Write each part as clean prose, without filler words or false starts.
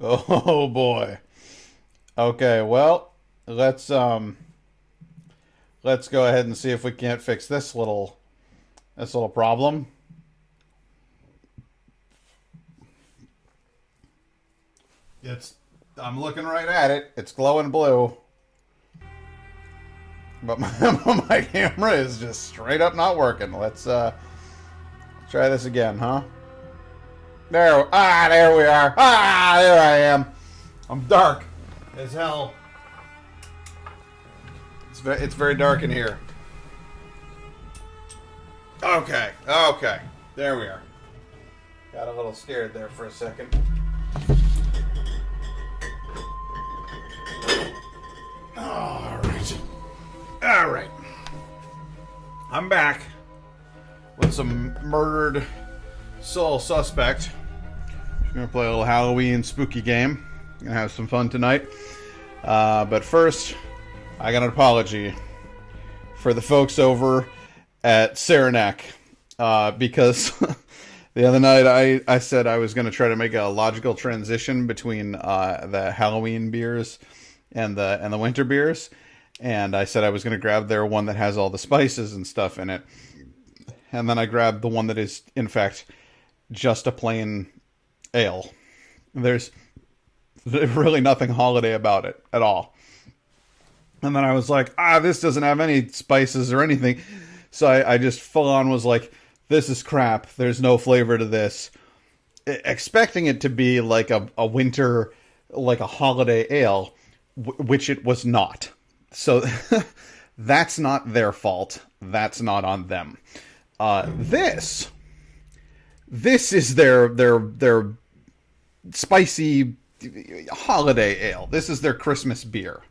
Oh boy. Okay, well, let's go ahead and see if we can't fix this little problem. It's I'm looking right at it. It's glowing blue, but my camera is just straight up not working. Let's try this again, huh? There we are. There I am. I'm dark as hell. It's very dark in here. Okay. There we are. Got a little scared there for a second. All right. I'm back with some murdered soul suspect. Just gonna play a little Halloween spooky game. Gonna have some fun tonight. But first, I got an apology for the folks over at Saranac, because the other night I said I was going to try to make a logical transition between the Halloween beers and the winter beers, and I said I was going to grab their one that has all the spices and stuff in it, and then I grabbed the one that is in fact just a plain ale. There's really nothing holiday about it at all. And then I was like, this doesn't have any spices or anything. So I just full on was like, this is crap. There's no flavor to this. Expecting it to be like a winter, like a holiday ale, which it was not. So that's not their fault. That's not on them. This is their spicy holiday ale. This is their Christmas beer,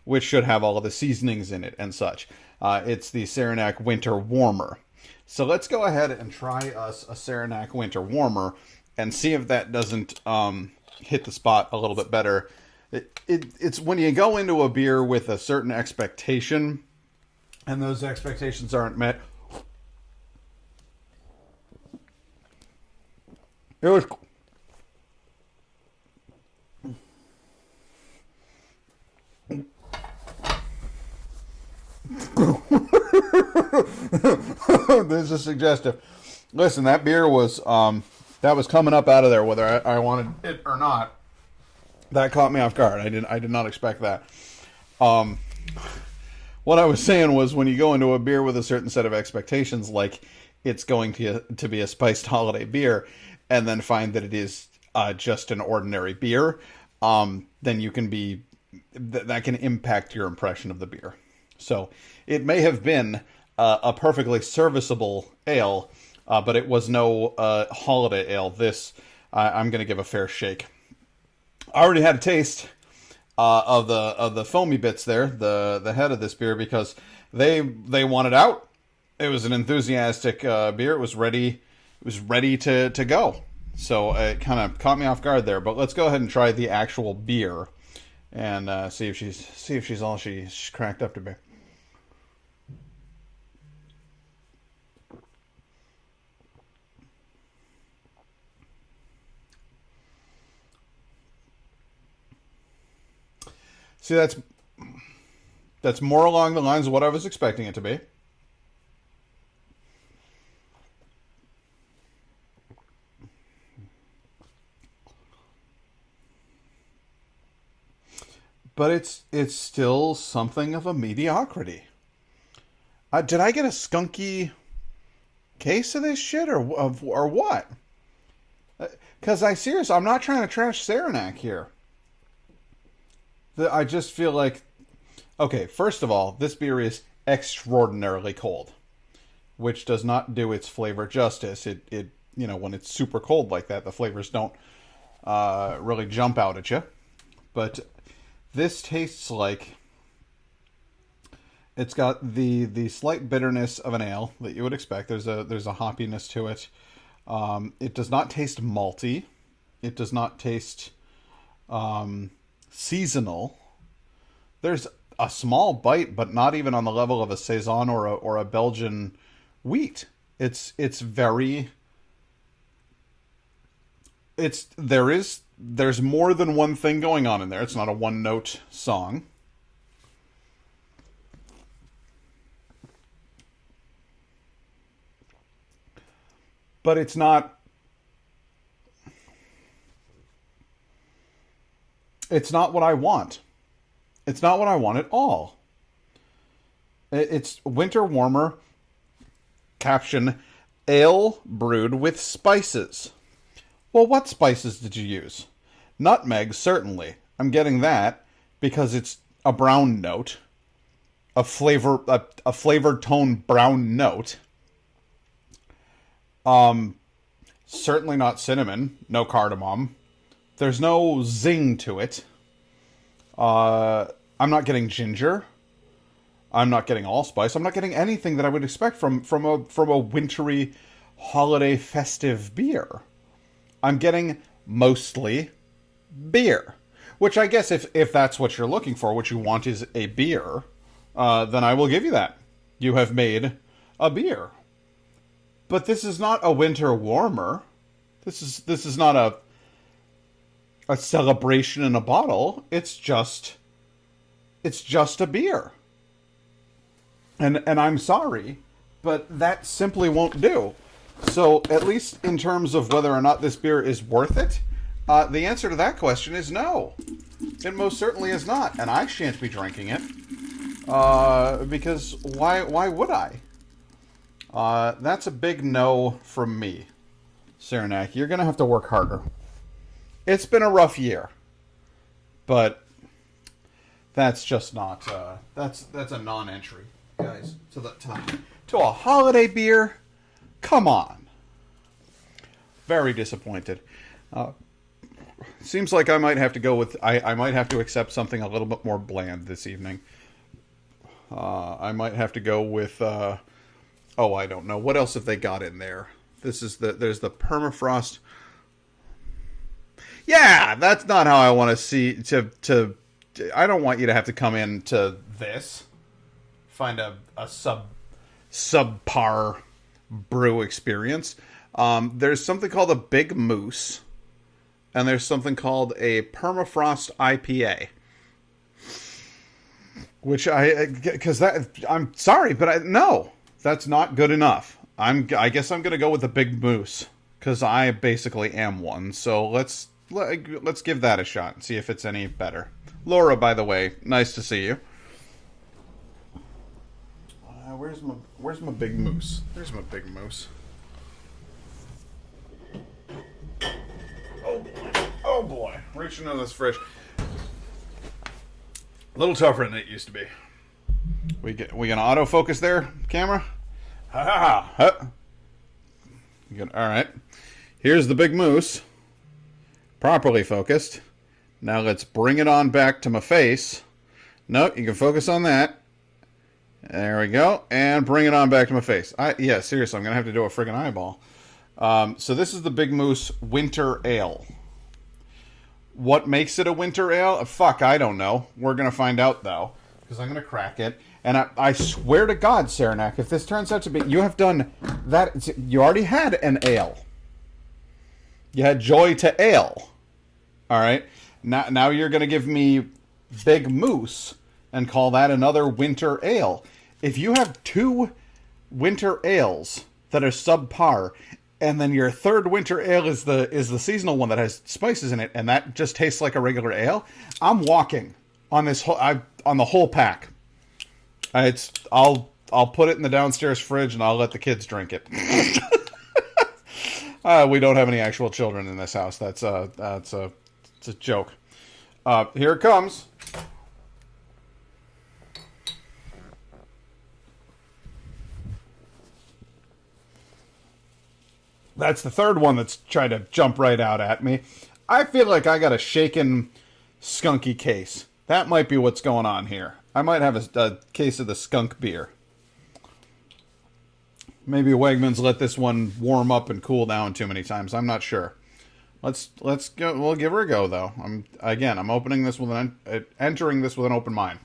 which should have all of the seasonings in it and such. It's the Saranac Winter Warmer. So let's go ahead and try us a Saranac Winter Warmer and see if that doesn't hit the spot a little bit better. It's when you go into a beer with a certain expectation and those expectations aren't met. It was... This is suggestive. Listen, that beer was that was coming up out of there, whether I wanted it or not. That caught me off guard. I did not expect that. What I was saying was, when you go into a beer with a certain set of expectations, like it's going to be a spiced holiday beer, and then find that it is just an ordinary beer, then you can be that can impact your impression of the beer. So it may have been a perfectly serviceable ale, but it was no holiday ale. This I'm going to give a fair shake. I already had a taste of the foamy bits there, the head of this beer, because they wanted out. It was an enthusiastic beer. It was ready to go. So it kind of caught me off guard there. But let's go ahead and try the actual beer and see if she's all she's cracked up to be. See, that's more along the lines of what I was expecting it to be. But it's still something of a mediocrity. Did I get a skunky case of this shit, or what? Because I'm not trying to trash Saranac here. I just feel like, okay, first of all, this beer is extraordinarily cold, which does not do its flavor justice. It when it's super cold like that, the flavors don't really jump out at you. But this tastes like it's got the slight bitterness of an ale that you would expect. There's a hoppiness to it. It does not taste malty. It does not taste seasonal. There's a small bite, but not even on the level of a saison or a Belgian wheat. There is there's more than one thing going on in there. It's not a one-note song. But it's not... It's not what I want. It's not what I want at all. It's winter warmer. Caption, ale brewed with spices. Well, what spices did you use? Nutmeg, certainly. I'm getting that because it's a brown note. A flavored tone brown note. Certainly not cinnamon. No cardamom. There's no zing to it. I'm not getting ginger. I'm not getting allspice. I'm not getting anything that I would expect from a wintry, holiday, festive beer. I'm getting mostly beer. Which I guess if that's what you're looking for, what you want is a beer, then I will give you that. You have made a beer. But this is not a winter warmer. This is not a celebration in a bottle. It's just a beer. And I'm sorry, but that simply won't do. So, at least in terms of whether or not this beer is worth it, the answer to that question is no. It most certainly is not, and I shan't be drinking it. Because why would I? That's a big no from me, Saranac. You're gonna have to work harder. It's been a rough year, but that's just not. That's a non-entry, guys. To a holiday beer. Come on. Very disappointed. Seems like I might have to go with. I might have to accept something a little bit more bland this evening. I might have to go with. I don't know. What else have they got in there? There's the permafrost. Yeah, that's not how I want to see I don't want you to have to come into this. Find a subpar brew experience. There's something called a Big Moose, and there's something called a permafrost IPA. Which I'm sorry, but no, that's not good enough. I guess I'm gonna go with the Big Moose because I basically am one. So let's give that a shot and see if it's any better. Laura, by the way, nice to see you. Where's my Big Moose? There's my Big Moose. Oh boy, reaching into this fridge. A little tougher than it used to be. We gonna autofocus there, camera? Ha ha ha. All right. Here's the Big Moose. Properly focused. Now let's bring it on back to my face. No, you can focus on that. There we go. And bring it on back to my face. Yeah, seriously, I'm going to have to do a friggin' eyeball. So this is the Big Moose Winter Ale. What makes it a winter ale? Fuck, I don't know. We're going to find out, though. Because I'm going to crack it. And I swear to God, Saranac, if this turns out to be... You have done that... You already had an ale. You had Joy to Ale. Alright? Now you're going to give me Big Moose and call that another winter ale. If you have two winter ales that are subpar, and then your third winter ale is the seasonal one that has spices in it, and that just tastes like a regular ale, I'm walking on this on the whole pack. I'll put it in the downstairs fridge and I'll let the kids drink it. We don't have any actual children in this house. It's a joke. Here it comes. That's the third one that's trying to jump right out at me. I feel like I got a shaken, skunky case. That might be what's going on here. I might have a case of the skunk beer. Maybe Wegmans let this one warm up and cool down too many times. I'm not sure. Let's go. We'll give her a go though. I'm opening this with entering this with an open mind.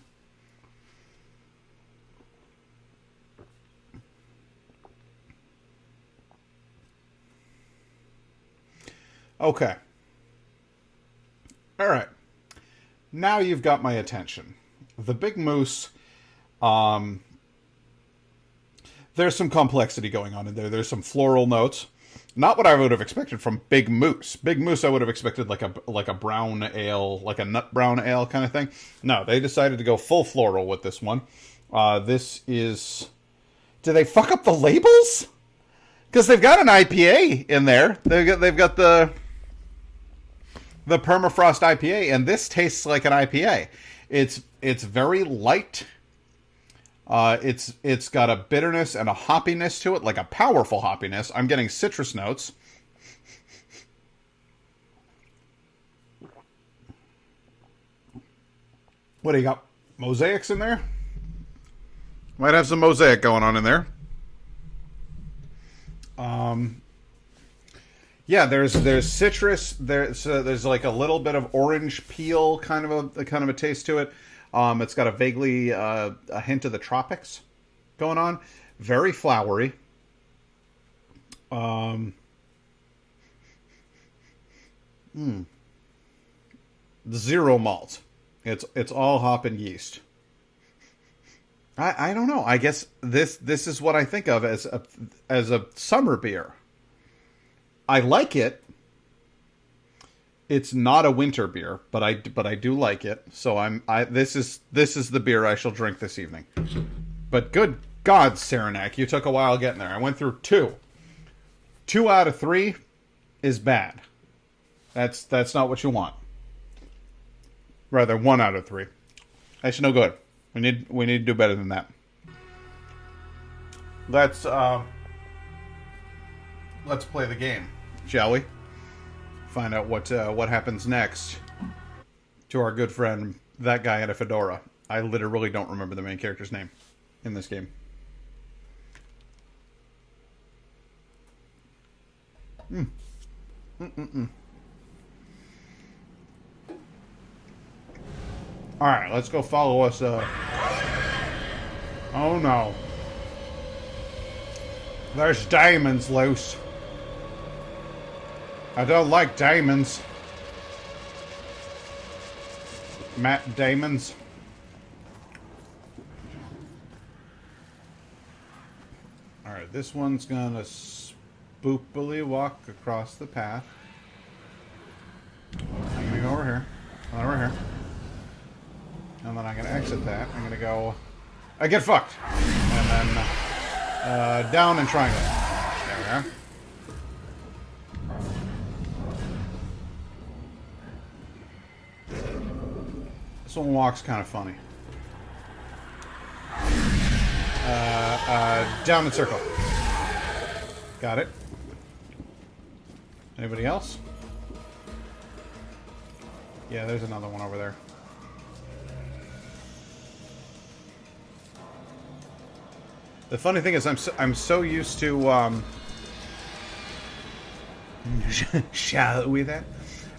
Okay. Now you've got my attention. The Big Moose, there's some complexity going on in there. There's some floral notes. Not what I would have expected from Big Moose. Big Moose I would have expected like a brown ale, like a nut brown ale kind of thing. No, they decided to go full floral with this one. This is... Did they fuck up the labels? Because they've got an IPA in there. They've got the permafrost IPA, and this tastes like an IPA. It's very light. It's got a bitterness and a hoppiness to it, like a powerful hoppiness. I'm getting citrus notes. What do you got? Mosaics in there? Might have some mosaic going on in there. Yeah, there's citrus. There's like a little bit of orange peel, kind of a taste to it. It's got a vaguely a hint of the tropics going on. Very flowery. Zero malt. It's all hop and yeast. I don't know. I guess this is what I think of as a summer beer. I like it. It's not a winter beer, but I do like it. So this is the beer I shall drink this evening. But good God, Saranac, you took a while getting there. I went through 2. 2 out of 3 is bad. That's not what you want. Rather, 1 out of 3. That's no good. We need to do better than that. Let's play the game, shall we? Find out what happens next to our good friend, that guy in a fedora. I literally don't remember the main character's name in this game. Alright, let's go follow us. Oh no. There's diamonds loose. I don't like diamonds. Matt Damon's. Alright, this one's gonna spoopily walk across the path. I'm gonna go over here. Over here. And then I'm gonna exit that. I'm gonna go... I get fucked! And then... down and triangle. There we are. This one walks kind of funny. Down and circle. Got it. Anybody else? Yeah, there's another one over there. The funny thing is, I'm so used to shall we that?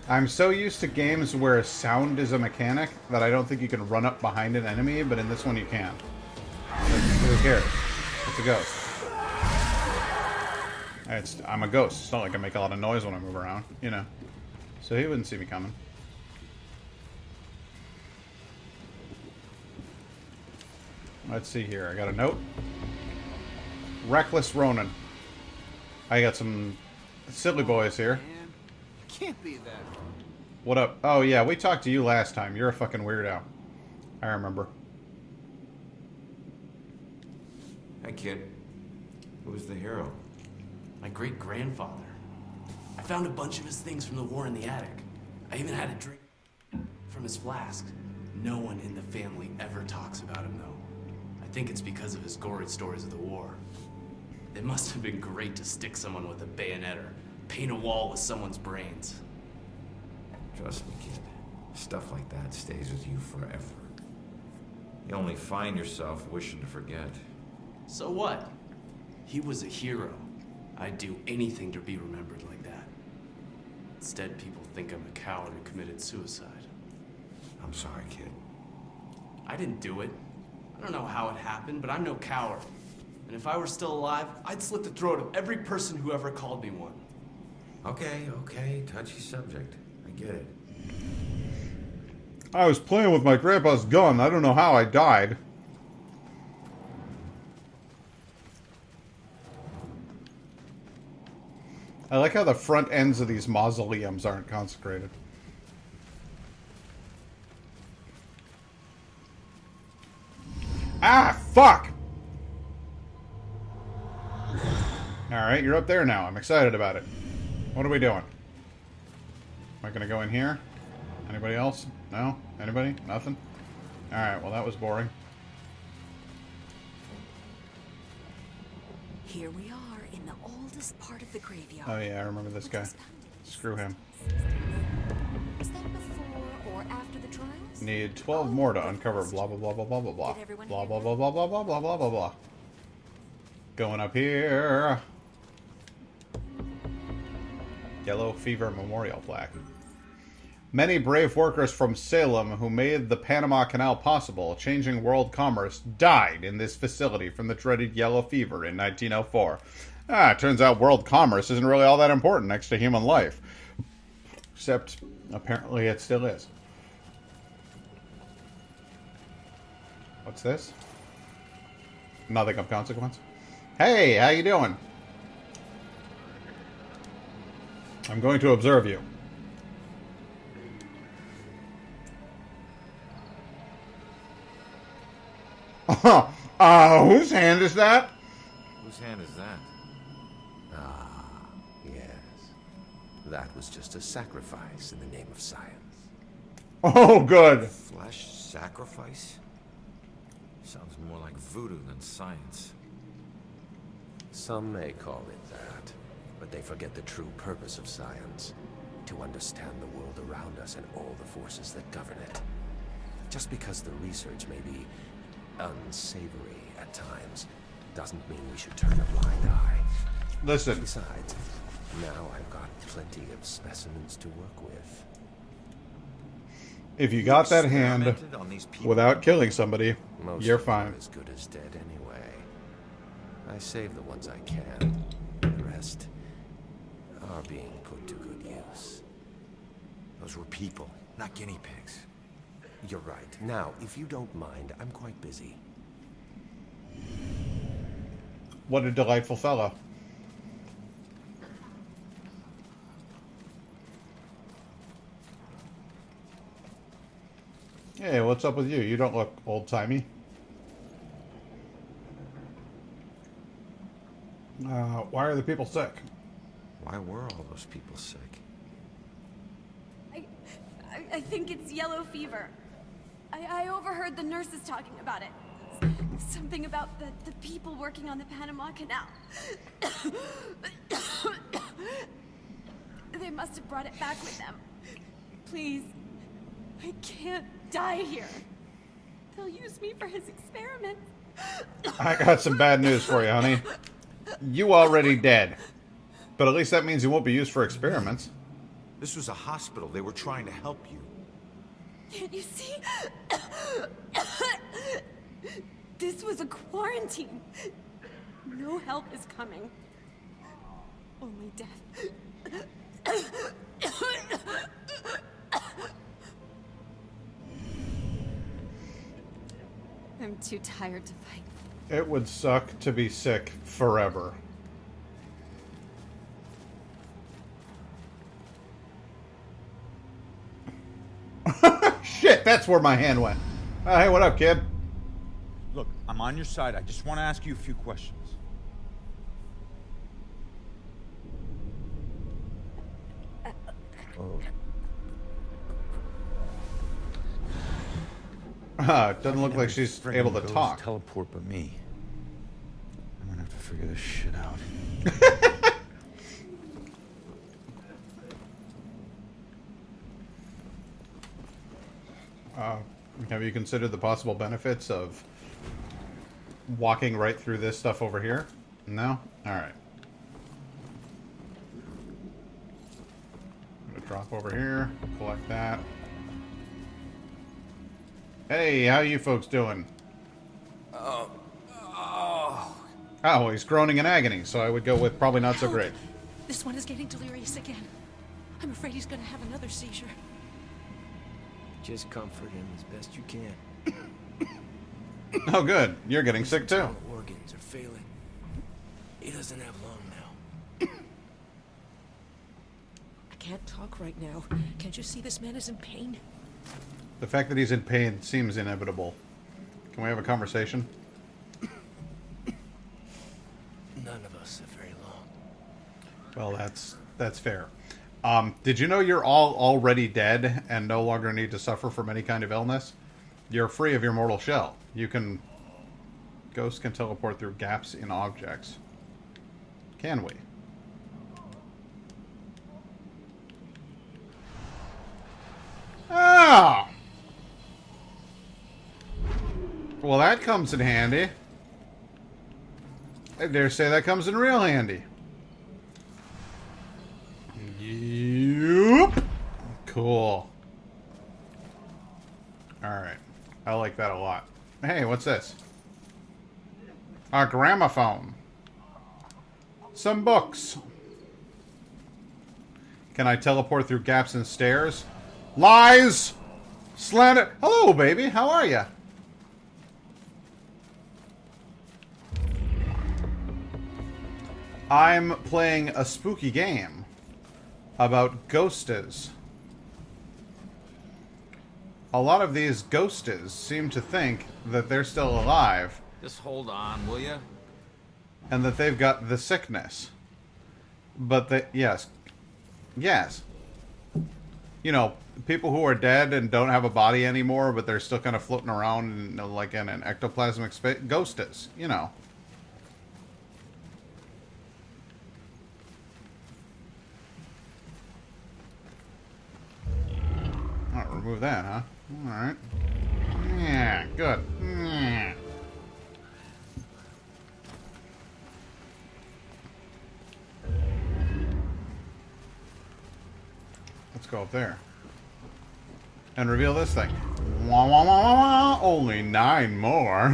I'm so used to games where sound is a mechanic that I don't think you can run up behind an enemy, but in this one you can. Who cares? It's a ghost. I'm a ghost. It's not like I make a lot of noise when I move around, you know. So he wouldn't see me coming. Let's see here. I got a note. Reckless Ronin. I got some silly boys here. Can't be that. What up? Oh yeah, we talked to you last time. You're a fucking weirdo. I remember. Hi, kid. Who was the hero? My great-grandfather. I found a bunch of his things from the war in the attic. I even had a drink from his flask. No one in the family ever talks about him, though. I think it's because of his gory stories of the war. It must have been great to stick someone with a bayonet or paint a wall with someone's brains. Trust me, kid. Stuff like that stays with you forever. You only find yourself wishing to forget. So what? He was a hero. I'd do anything to be remembered like that. Instead, people think I'm a coward who committed suicide. I'm sorry, kid. I didn't do it. I don't know how it happened, but I'm no coward. And if I were still alive, I'd slit the throat of every person who ever called me one. Okay, touchy subject. I get it. I was playing with my grandpa's gun. I don't know how I died. I like how the front ends of these mausoleums aren't consecrated. Ah, fuck! Alright, you're up there now. I'm excited about it. What are we doing? Am I gonna go in here? Anybody else? No? Anybody? Nothing? Alright, well that was boring. Here we are in the oldest part of the graveyard. Oh yeah, I remember this guy. Screw him. Was that before or after the trials? Need 12 more to uncover blah blah blah blah blah blah blah. Blah blah blah blah blah blah blah blah blah blah. Going up here. Yellow Fever Memorial Plaque. Many brave workers from Salem who made the Panama Canal possible, changing world commerce, died in this facility from the dreaded yellow fever in 1904. It turns out world commerce isn't really all that important next to human life. Except, apparently it still is. What's this? Nothing of consequence. Hey, how you doing? I'm going to observe you. Whose hand is that? Whose hand is that? Ah, yes. That was just a sacrifice in the name of science. Oh, good. Flesh sacrifice? Sounds more like voodoo than science. Some may call it that, but they forget the true purpose of science. To understand the world around us and all the forces that govern it. Just because the research may be unsavory at times, doesn't mean we should turn a blind eye. Listen. Besides, now I've got plenty of specimens to work with. If you got that hand Experimented on these people? without killing somebody, Most you're of them fine. are as good as dead anyway. I save the ones I can. The rest are being put to good use. Those were people, not guinea pigs. You're right. Now, if you don't mind, I'm quite busy. What a delightful fellow. Hey, what's up with you? You don't look old-timey. Why are the people sick? Why were all those people sick? I think it's yellow fever. I overheard the nurses talking about it. Something about the people working on the Panama Canal. They must have brought it back with them. Please, I can't die here. They'll use me for his experiments. I got some bad news for you, honey. You already dead. But at least that means you won't be used for experiments. This was a hospital. They were trying to help you. Can't you see? This was a quarantine. No help is coming. Only death. I'm too tired to fight. It would suck to be sick forever. Shit, that's where my hand went. Hey, what up, kid? Look, I'm on your side. I just want to ask you a few questions. It doesn't look like she's able to talk. Teleport but me. I'm gonna have to figure this shit out. Have you considered the possible benefits of walking right through this stuff over here? No? Alright. I'm gonna drop over here, collect that. Hey, how you folks doing? Oh, he's groaning in agony, so I would go with probably not so great. This one is getting delirious again. I'm afraid he's gonna have another seizure. Just comfort him as best you can. Oh, good. You're getting sick too. His organs are failing. He doesn't have long now. I can't talk right now. Can't you see this man is in pain? The fact that he's in pain seems inevitable. Can we have a conversation? None of us have very long. Well, that's fair. Did you know you're all already dead and no longer need to suffer from any kind of illness? You're free of your mortal shell. Ghosts can teleport through gaps in objects. Can we? Ah! Well, that comes in handy. I dare say that comes in real handy. Yup. Cool. Alright. I like that a lot. Hey, what's this? A gramophone. Some books. Can I teleport through gaps in stairs? Lies! Slander. Hello, baby. How are you? I'm playing a spooky game about ghostes. A lot of these ghostes seem to think that they're still alive Just hold on, will you? and that they've got the sickness. But they, yes. You know, people who are dead and don't have a body anymore, but they're still kind of floating around in, like in an ectoplasmic space. Ghostes, you know. Oh, remove that, huh? Alright. Yeah, good. Yeah. Let's go up there. And reveal this thing. Wah, wah, wah, wah, wah. Only 9 more.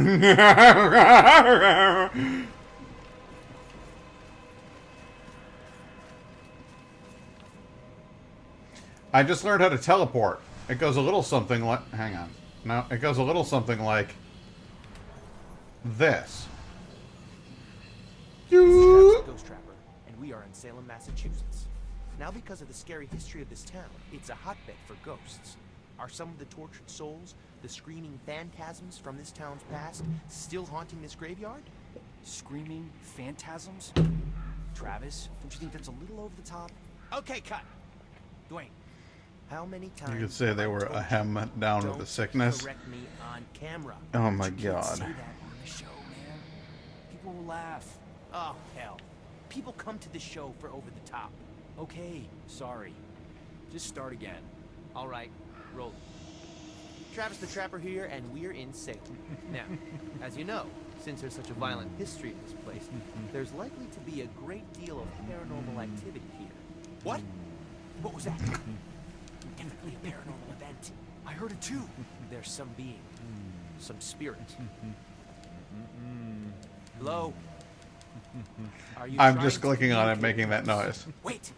I just learned how to teleport. It goes a little something like... Hang on. No, it goes a little something like... this. This is Travis the Ghost Trapper, and we are in Salem, Massachusetts. Now, because of the scary history of this town, it's a hotbed for ghosts. Are some of the tortured souls, the screaming phantasms from this town's past, still haunting this graveyard? Screaming phantasms? Travis, don't you think that's a little over the top? Okay, cut. Dwayne. How many times You could say they were a hem down with the sickness. correct me on camera. Oh my You can't god. say that on the show, man. People will laugh. Oh, hell. People come to this show for over the top. Okay, sorry. Just start again. All right, roll. Travis the Trapper here, and we're in Salem. Now, as you know, since there's such a violent history of this place, there's likely to be a great deal of paranormal activity here. What? What was that? Definitely a paranormal event. I heard it too. There's some being, some spirit. Hello? Are you I'm trying just to clicking on it, communicate making that with us? noise. Wait,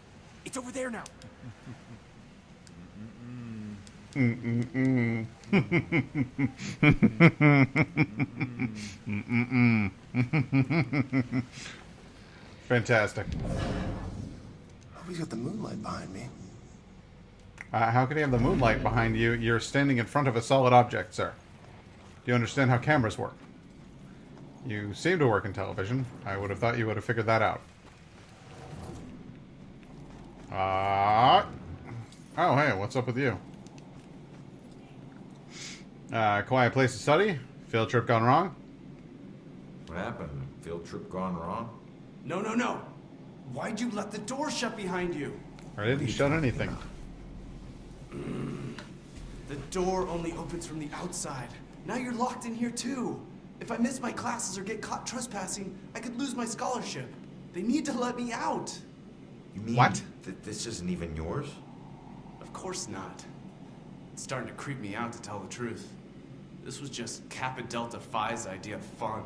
it's over there now. Fantastic. He's got the moonlight behind me. How can you have the moonlight behind you? You're standing in front of a solid object, sir. Do you understand how cameras work? You seem to work in television. I would have thought you would have figured that out. Oh, hey, what's up with you? Quiet place to study? Field trip gone wrong? What happened? Field trip gone wrong? No, no, no. Why'd you let the door shut behind you? I didn't shut anything. The door only opens from the outside. Now you're locked in here too. If I miss my classes or get caught trespassing, I could lose my scholarship. They need to let me out. You mean What? that this isn't even yours? Of course not. It's starting to creep me out, to tell the truth. This was just Kappa Delta Phi's idea of fun.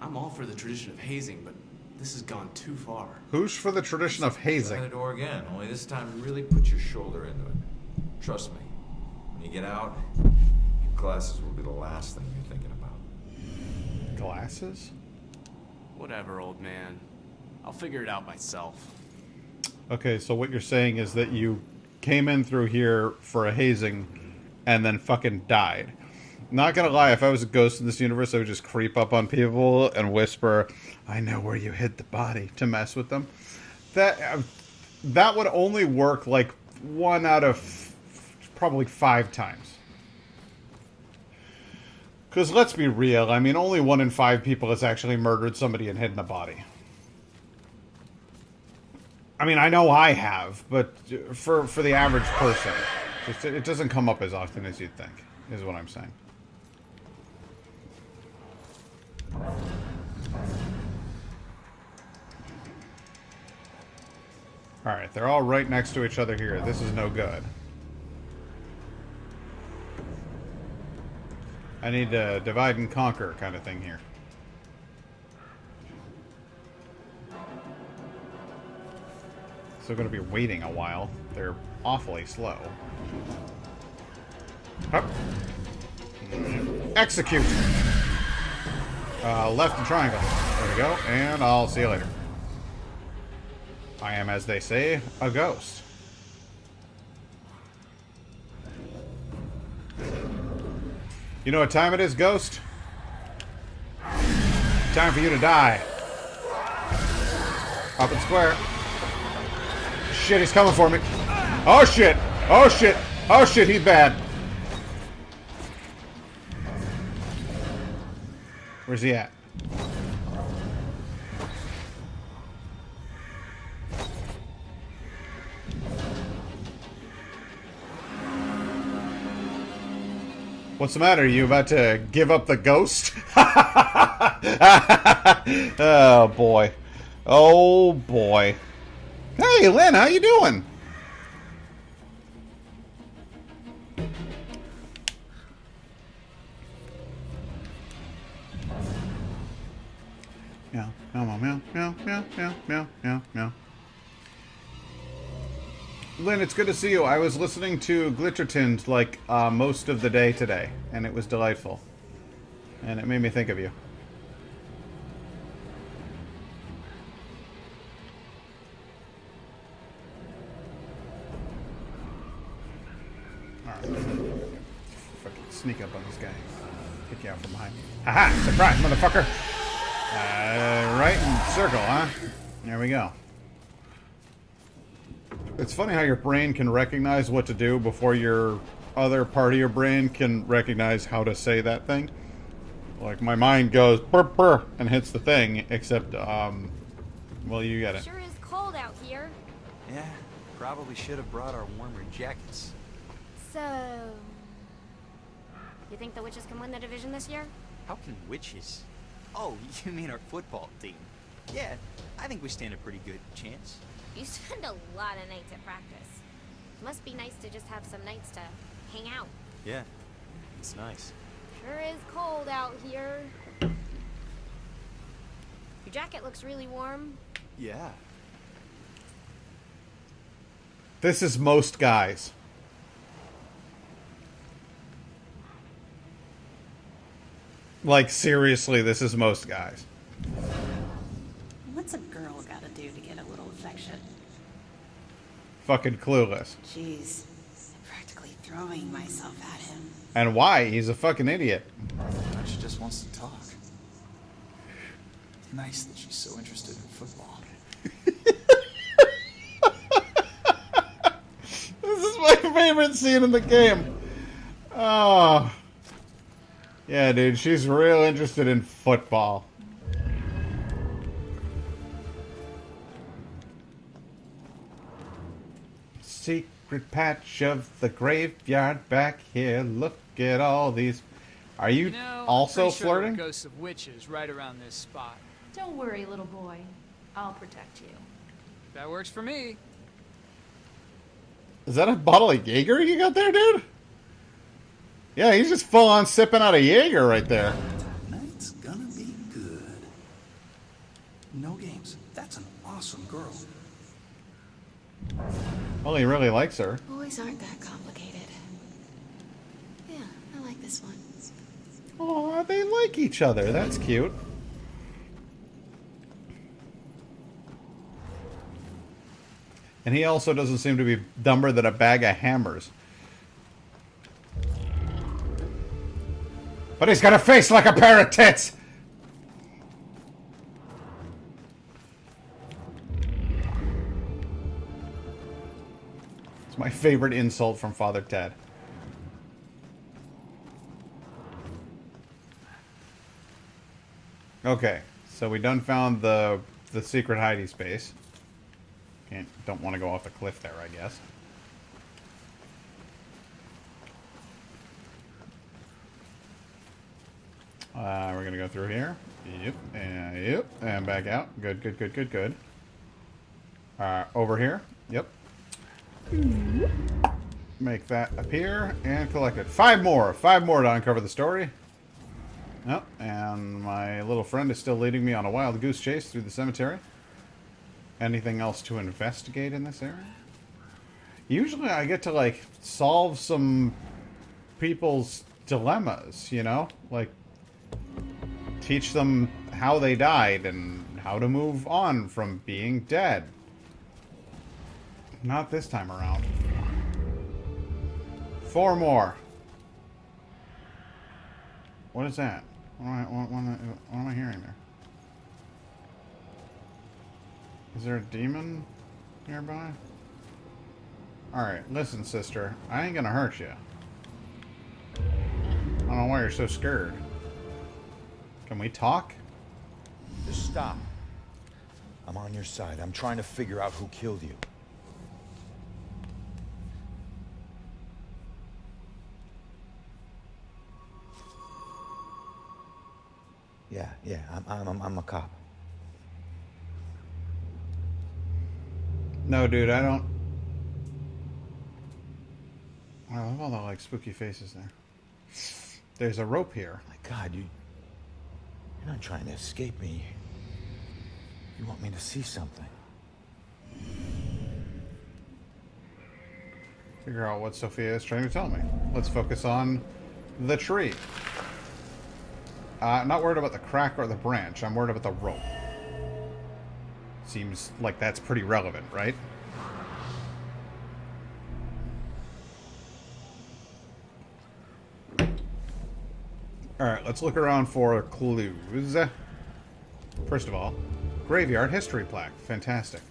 I'm all for the tradition of hazing, but this has gone too far. Who's for the tradition of Try the hazing? door again, only this time really put your shoulder into it. Trust me. When you get out, your glasses will be the last thing you're thinking about. Glasses? Whatever, old man. I'll figure it out myself. Okay, so what you're saying is that you came in through here for a hazing and then fucking died. Not gonna lie, if I was a ghost in this universe, I would just creep up on people and whisper, I know where you hid the body, to mess with them. That would only work like 1 out of probably 5 times. Because let's be real, I mean, only 1 in 5 people has actually murdered somebody and hidden a body. I mean, I know I have, but for the average person, it doesn't come up as often as you'd think, is what I'm saying. Alright, they're all right next to each other here. This is no good. I need to divide and conquer kind of thing here. So going to be waiting a while. They're awfully slow. Up. Execute! Left and triangle. There we go. And I'll see you later. I am, as they say, a ghost. You know what time it is, ghost? Time for you to die. Up and square. Shit, he's coming for me. Oh shit! Oh shit! Oh shit, he's bad. Where's he at? What's the matter? Are you about to give up the ghost? Oh boy. Oh boy. Hey Lynn, how you doing? Meow, meow, meow, meow, meow, meow, meow, meow, meow. Lynn, it's good to see you. I was listening to Glittertins like most of the day today, and it was delightful. And it made me think of you. Alright. Fucking sneak up on this guy. Pick you out from behind. Haha! Surprise, motherfucker! Right in circle, huh? There we go. It's funny how your brain can recognize what to do before your other part of your brain can recognize how to say that thing. Like, my mind goes, burr, burr, and hits the thing, except, well, you get it. Sure is cold out here. Yeah, probably should have brought our warmer jackets. So... You think the witches can win the division this year? How can witches? Oh, you mean our football team? Yeah, I think we stand a pretty good chance. You spend a lot of nights at practice. Must be nice to just have some nights to hang out. Yeah, it's nice. Sure is cold out here. Your jacket looks really warm. Yeah. This is most guys. Like, seriously, this is most guys. What's a girl gotta do to get a little affection? Fucking clueless. Jeez, I'm practically throwing myself at him. And why? He's a fucking idiot. She just wants to talk. Nice that she's so interested in football. This is my favorite scene in the game. Oh. Yeah, dude, she's real interested in football. Secret patch of the graveyard back here. Look at all these. Are you, also I'm pretty sure flirting? there are ghosts of witches right around this spot. Don't worry, little boy. I'll protect you. That works for me. Is that a bottle of Jaeger you got there, dude? Yeah, he's just full on sipping out of Jaeger right there. Tonight's gonna be good. No games. That's an awesome girl. Well, he really likes her. Boys aren't that complicated. 'Cause you're a this one. Oh, they like each other. That's cute. And he also doesn't seem to be dumber than a bag of hammers. But he's got a face like a pair of tits! It's my favorite insult from Father Ted. Okay, so we done found the secret hidey space. Don't want to go off the cliff there, I guess. We're gonna go through here. Yep, and back out. Good, good, good, good, good. Over here. Yep. Make that appear and collect it. 5 more. 5 more to uncover the story. Yep, and my little friend is still leading me on a wild goose chase through the cemetery. Anything else to investigate in this area? Usually I get to, like, solve some people's dilemmas, you know? Like, teach them how they died and how to move on from being dead. Not this time around. 4 more. What is that? What am I hearing there? Is there a demon nearby? Alright, listen, sister. I ain't gonna hurt you. I don't know why you're so scared. Can we talk? Just stop. I'm on your side. I'm trying to figure out who killed you. Yeah, I'm a cop. No, dude, I don't. I love all the, like, spooky faces there. There's a rope here. My God, you're not trying to escape me. You want me to see something. Figure out what Sophia is trying to tell me. Let's focus on the tree. I'm not worried about the crack or the branch. I'm worried about the rope. Seems like that's pretty relevant, right? Alright, let's look around for clues. First of all, graveyard history plaque. Fantastic.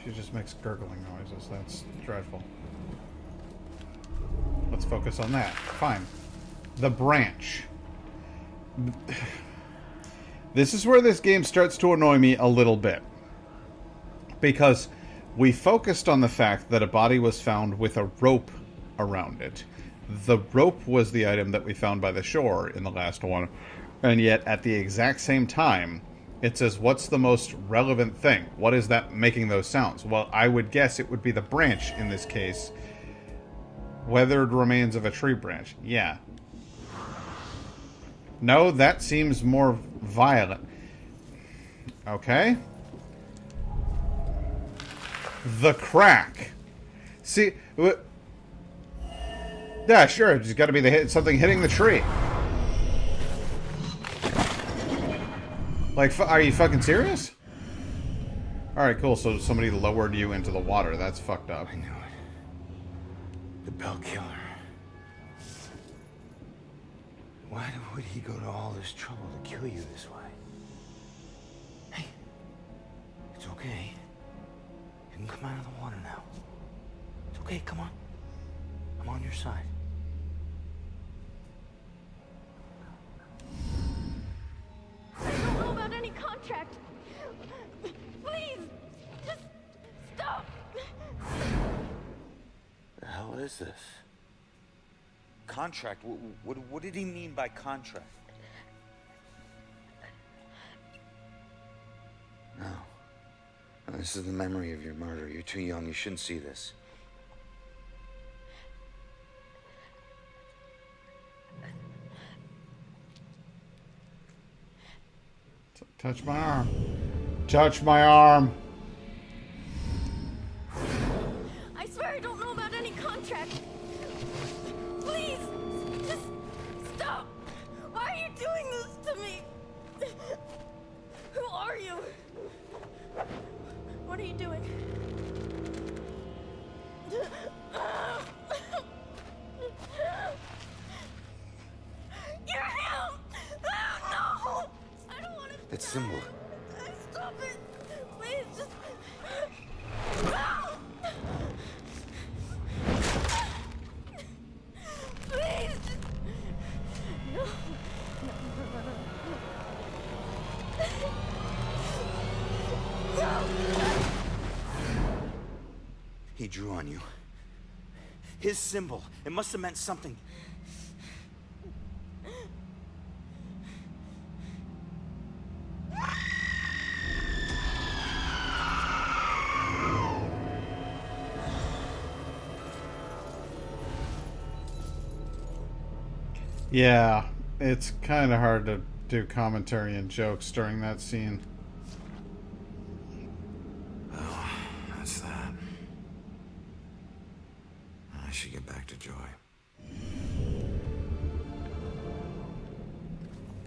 She just makes gurgling noises. That's dreadful. Let's focus on that. Fine. The branch. This is where this game starts to annoy me a little bit. Because we focused on the fact that a body was found with a rope around it. The rope was the item that we found by the shore in the last one. And yet, at the exact same time, it says, what's the most relevant thing? What is that making those sounds? Well, I would guess it would be the branch in this case. Weathered remains of a tree branch. Yeah. No, that seems more violent. Okay. The crack. See, yeah, sure. It's got to be something hitting the tree. Like, are you fucking serious? Alright, cool. So somebody lowered you into the water. That's fucked up. I knew it. The Bell Killer. Why would he go to all this trouble to kill you this way? Hey, it's okay. You can come out of the water now. It's okay, come on. I'm on your side. I don't know about any contract. Please, just stop. The hell is this? Contract? What did he mean by contract? No. No, this is the memory of your murder. You're too young. You shouldn't see this. Touch my arm. touch my arm. I swear I don't know about any contract. Please, just stop. Why are you doing this to me? Who are you? What are you doing? You're him! Oh, no! I don't want to. That symbol. Stop it! Please, just. No! Please! No! He drew on you. His symbol. It must have meant something. Yeah, it's kind of hard to do commentary and jokes during that scene. Oh, that's that. I should get back to Joy.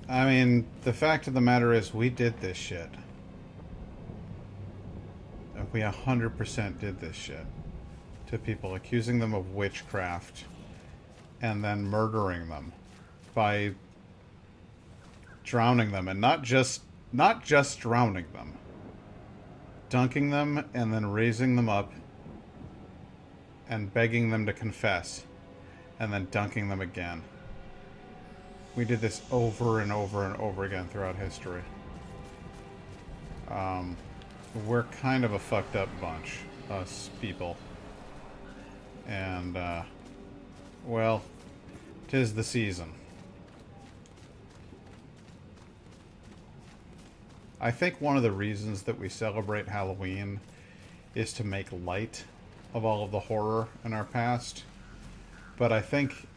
I mean, the fact of the matter is we did this shit. We 100% did this shit to people, accusing them of witchcraft and then murdering them by drowning them, and not just drowning them, dunking them and then raising them up and begging them to confess and then dunking them again. We did this over and over and over again throughout history. We're kind of a fucked up bunch, us people. And, well, 'tis the season. I think one of the reasons that we celebrate Halloween is to make light of all of the horror in our past. But I think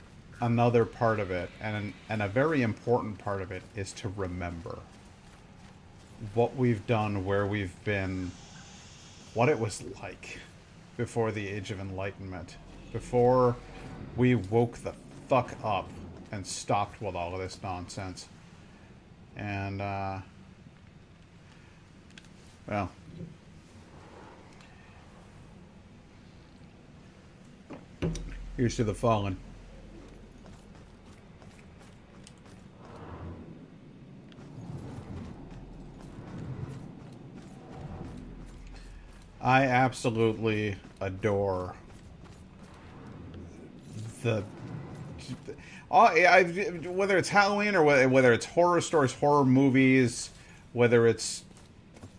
another part of it, and a very important part of it, is to remember what we've done, where we've been, what it was like before the Age of Enlightenment, before we woke the fuck up and stopped with all of this nonsense. And, well, here's to the fallen. I absolutely adore whether it's Halloween or whether it's horror stories, horror movies, whether it's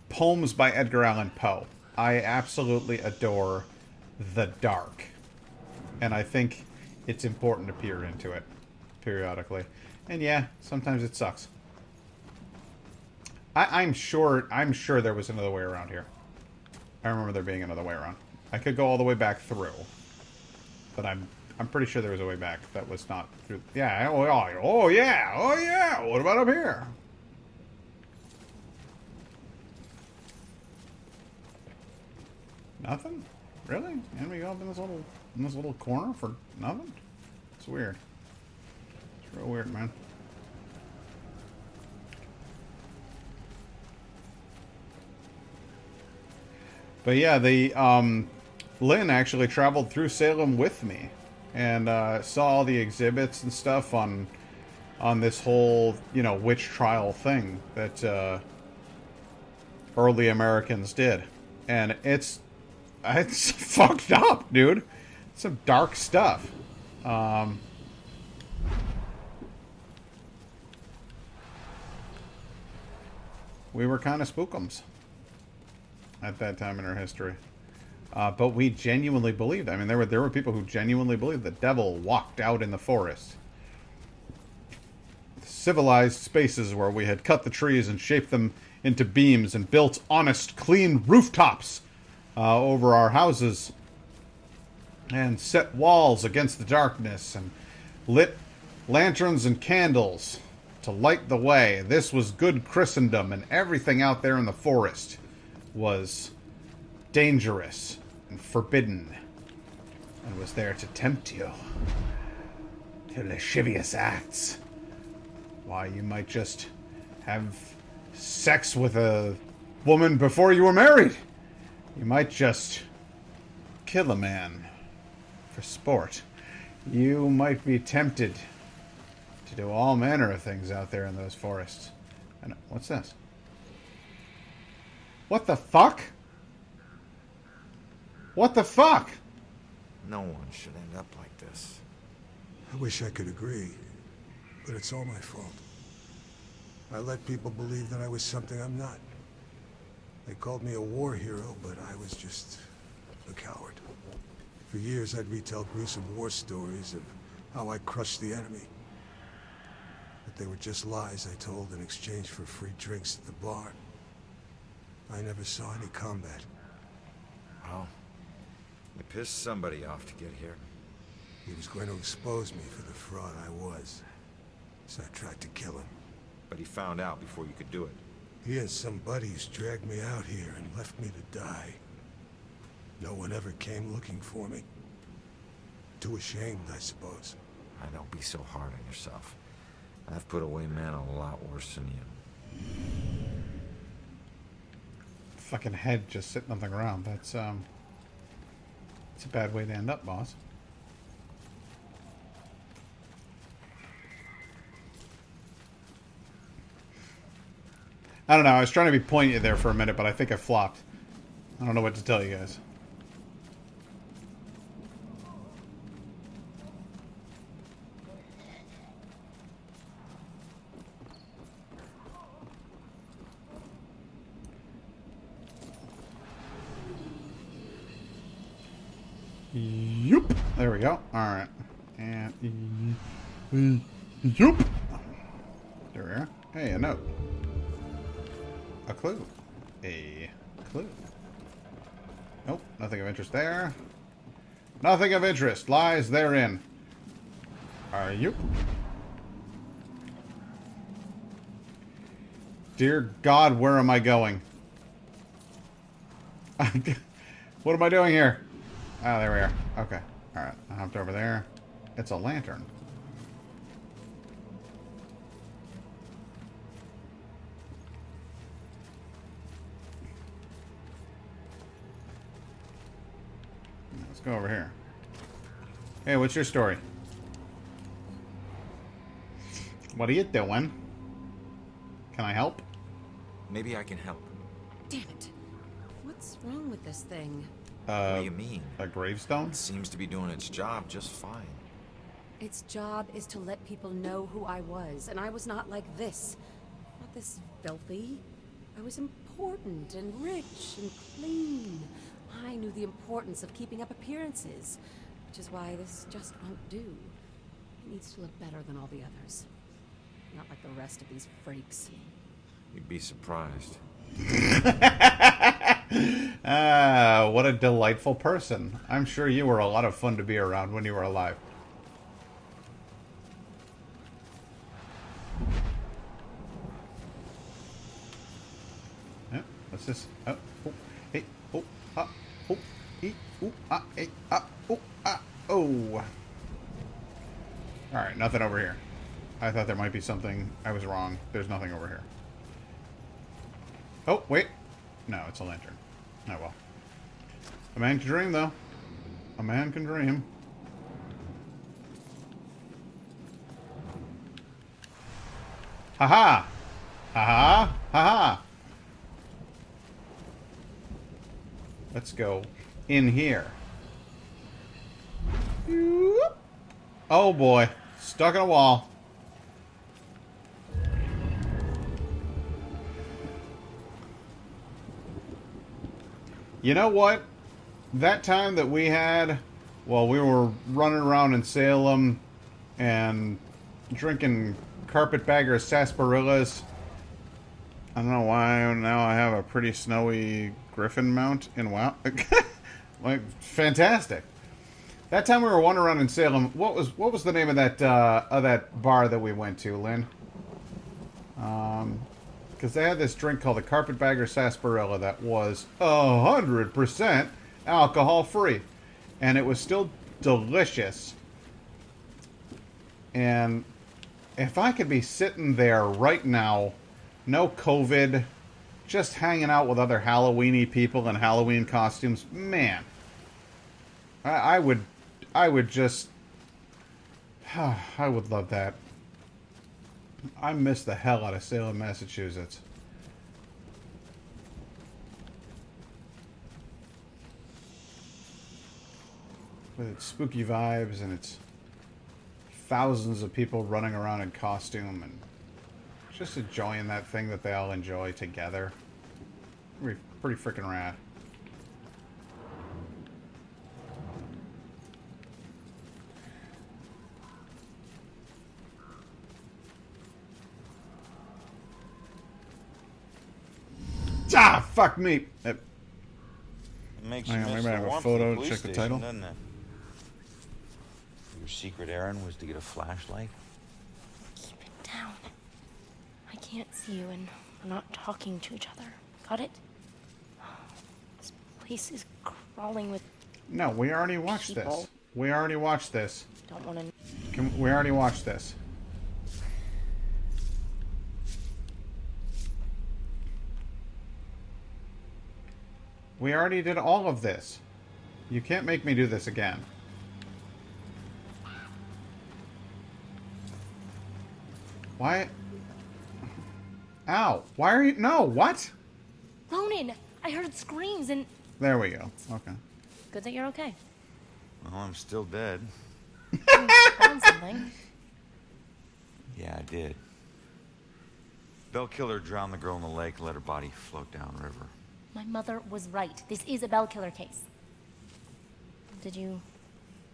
poems by Edgar Allan Poe. I absolutely adore the dark. And I think it's important to peer into it periodically. And yeah, sometimes it sucks. I'm sure there was another way around here. I remember there being another way around. I could go all the way back through. But I'm pretty sure there was a way back that was not through. Yeah, oh yeah. What about up here? Nothing? Really? And we go up in this little corner for nothing? It's weird. It's real weird, man. But yeah, Lynn actually traveled through Salem with me and saw all the exhibits and stuff on this whole, witch trial thing that early Americans did. And it's fucked up, dude. It's some dark stuff. We were kind of spookums at that time in our history. But we genuinely believed. I mean, there were people who genuinely believed the devil walked out in the forest. Civilized spaces where we had cut the trees and shaped them into beams and built honest, clean rooftops over our houses. And set walls against the darkness and lit lanterns and candles to light the way. This was good Christendom, and everything out there in the forest was dangerous and forbidden, and was there to tempt you to lascivious acts. Why, you might just have sex with a woman before you were married. You might just kill a man for sport. You might be tempted to do all manner of things out there in those forests. And what's this? What the fuck? What the fuck? No one should end up like this. I wish I could agree, but it's all my fault. I let people believe that I was something I'm not. They called me a war hero, but I was just a coward. For years, I'd retell gruesome war stories of how I crushed the enemy. But they were just lies I told in exchange for free drinks at the bar. I never saw any combat. Well, you pissed somebody off to get here. He was going to expose me for the fraud I was. So I tried to kill him. But he found out before you could do it. He and some buddies dragged me out here and left me to die. No one ever came looking for me. Too ashamed, I suppose. Don't be so hard on yourself. I've put away men a lot worse than you. Fucking head just sitting on the ground. That's it's a bad way to end up, boss. I don't know. I was trying to be poignant there for a minute, but I think I flopped. I don't know what to tell you guys. Yup. There we go. All right. And yup. There we are. Hey, a note. A clue. A clue. Nope. Nothing of interest there. Nothing of interest lies therein. Are you? Dear God, where am I going? What am I doing here? Ah, there we are. Okay. Alright. I hopped over there. It's a lantern. Let's go over here. Hey, what's your story? What are you doing? Can I help? Maybe I can help. Damn it. What's wrong with this thing? What do you mean? A gravestone? It seems to be doing its job just fine. Its job is to let people know who I was, and I was not like this. Not this filthy. I was important and rich and clean. I knew the importance of keeping up appearances, which is why this just won't do. It needs to look better than all the others. Not like the rest of these freaks. You'd be surprised. Ah, what a delightful person. I'm sure you were a lot of fun to be around when you were alive. Yeah, what's this? Oh, oh, hey, oh, ah, oh, hey, oh, ah, hey, ah, oh, ah, oh. Alright, nothing over here. I thought there might be something. I was wrong. There's nothing over here. Oh, wait. No, it's a lantern. Oh, well. A man can dream, though. A man can dream. Ha-ha! Ha-ha! Ha-ha! Let's go in here. Oh, boy. Stuck in a wall. You know what? That time that we had while we were running around in Salem and drinking carpetbagger sarsaparillas, I don't know why now I have a pretty snowy griffin mount in WoW. Like, fantastic. That time we were wandering around in Salem, what was the name of that bar that we went to, Lynn? Because they had this drink called the Carpetbagger Sarsaparilla that was 100% alcohol free. And it was still delicious. And if I could be sitting there right now, no COVID, just hanging out with other Halloween-y people in Halloween costumes, man, I would just, I would love that. I miss the hell out of Salem, Massachusetts. With its spooky vibes and its thousands of people running around in costume and just enjoying that thing that they all enjoy together. Pretty freaking rad. Ah, fuck me. It makes Hang you on, miss maybe I the have a warmth photo of the to police check the station, title. doesn't it? Your secret errand was to get a flashlight? Keep it down. I can't see you and we're not talking to each other. Got it? This place is crawling with No, we already watched this. people. We already watched this. Don't want to... We already watched this. We already did all of this. You can't make me do this again. Why? Ow. Why are you... No, what? Ronan, I heard screams and... There we go. Okay. Good that you're okay. Well, I'm still dead. You found something. Yeah, I did. Bell killer drowned the girl in the lake and let her body float downriver. My mother was right. This is a Bell killer case. Did you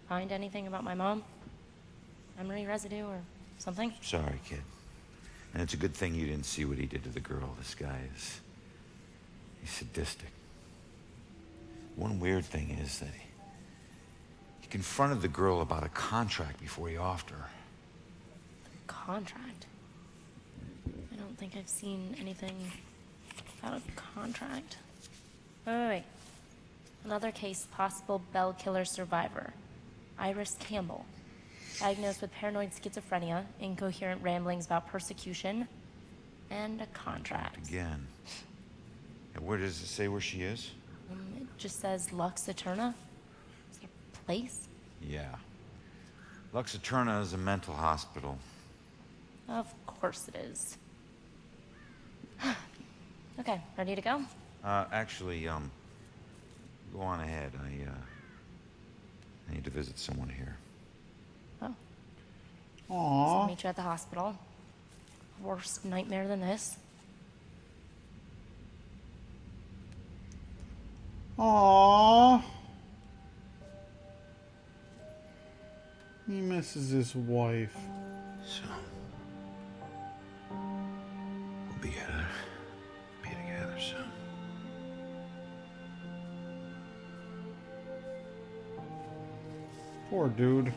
find anything about my mom? Memory residue or something? Sorry, kid. And it's a good thing you didn't see what he did to the girl. This guy is... he's sadistic. One weird thing is that he confronted the girl about a contract before he offed her. Contract? I don't think I've seen anything about a contract. Wait. Another case, possible Bell killer survivor. Iris Campbell. Diagnosed with paranoid schizophrenia, incoherent ramblings about persecution, and a contract. Again. And where does it say where she is? It just says Lux Eterna. Is it a place? Yeah. Lux Eterna is a mental hospital. Of course it is. Okay, ready to go? Actually, go on ahead. I need to visit someone here. Oh. Aww. So meet you at the hospital. Worst nightmare than this. Aww. He misses his wife. So, we'll be together soon. Poor dude.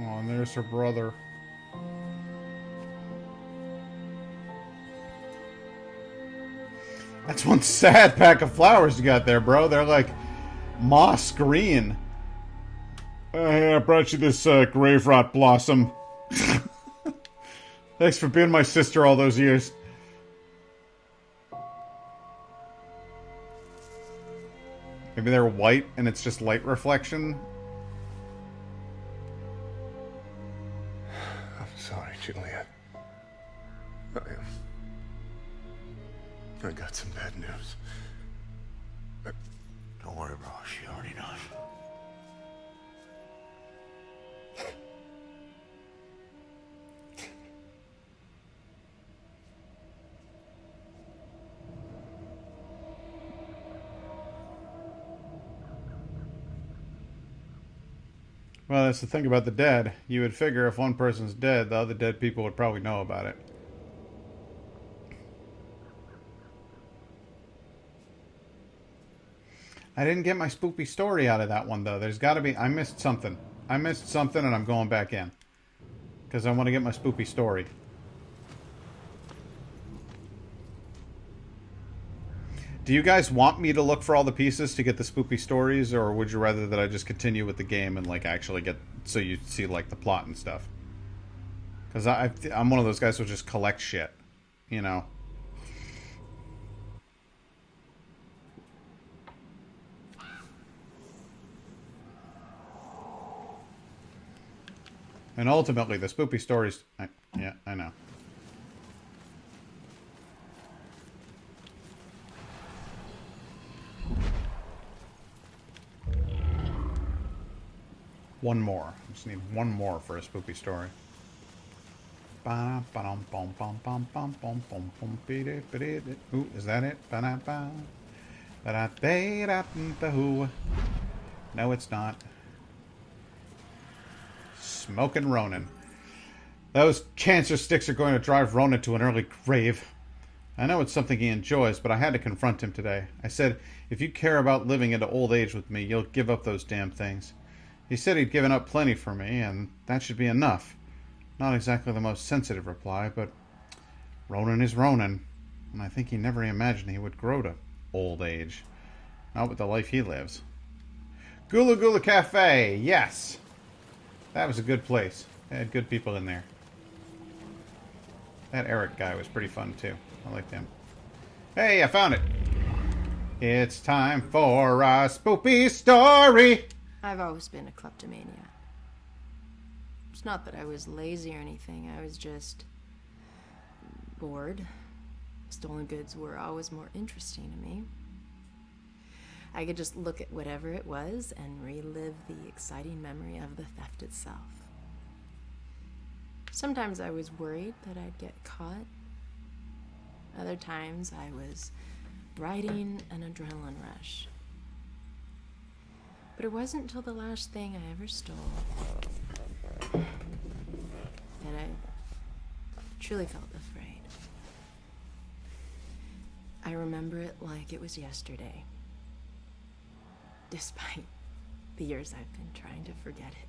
Oh, and there's her brother. That's one sad pack of flowers you got there, bro. They're like moss green. Hey, I brought you this grave rot blossom. Thanks for being my sister all those years. Maybe they're white and it's just light reflection. I'm sorry, Juliet. I got some bad news. Don't worry, bro. She already knows. Well, that's the thing about the dead. You would figure if one person's dead, the other dead people would probably know about it. I didn't get my spoopy story out of that one, though. There's got to be... I missed something. I missed something, and I'm going back in. Because I want to get my spoopy story. Do you guys want me to look for all the pieces to get the spoopy stories, or would you rather that I just continue with the game and like actually get so you see like the plot and stuff? Because I'm one of those guys who just collect shit, you know. And ultimately, the spoopy stories... yeah, I know. One more. I just need one more for a spoopy story. Ooh, is that it? No, it's not. Smoking Ronan. Those cancer sticks are going to drive Ronan to an early grave. I know it's something he enjoys, but I had to confront him today. I said, if you care about living into old age with me, you'll give up those damn things. He said he'd given up plenty for me, and that should be enough. Not exactly the most sensitive reply, but Ronan is Ronan, and I think he never imagined he would grow to old age. Not with the life he lives. Gula Gula Cafe, yes! That was a good place. They had good people in there. That Eric guy was pretty fun, too. I liked him. Hey, I found it! It's time for a spoopy story! I've always been a kleptomaniac. It's not that I was lazy or anything, I was just bored. Stolen goods were always more interesting to me. I could just look at whatever it was and relive the exciting memory of the theft itself. Sometimes I was worried that I'd get caught. Other times I was riding an adrenaline rush. But it wasn't until the last thing I ever stole that I truly felt afraid. I remember it like it was yesterday, despite the years I've been trying to forget it.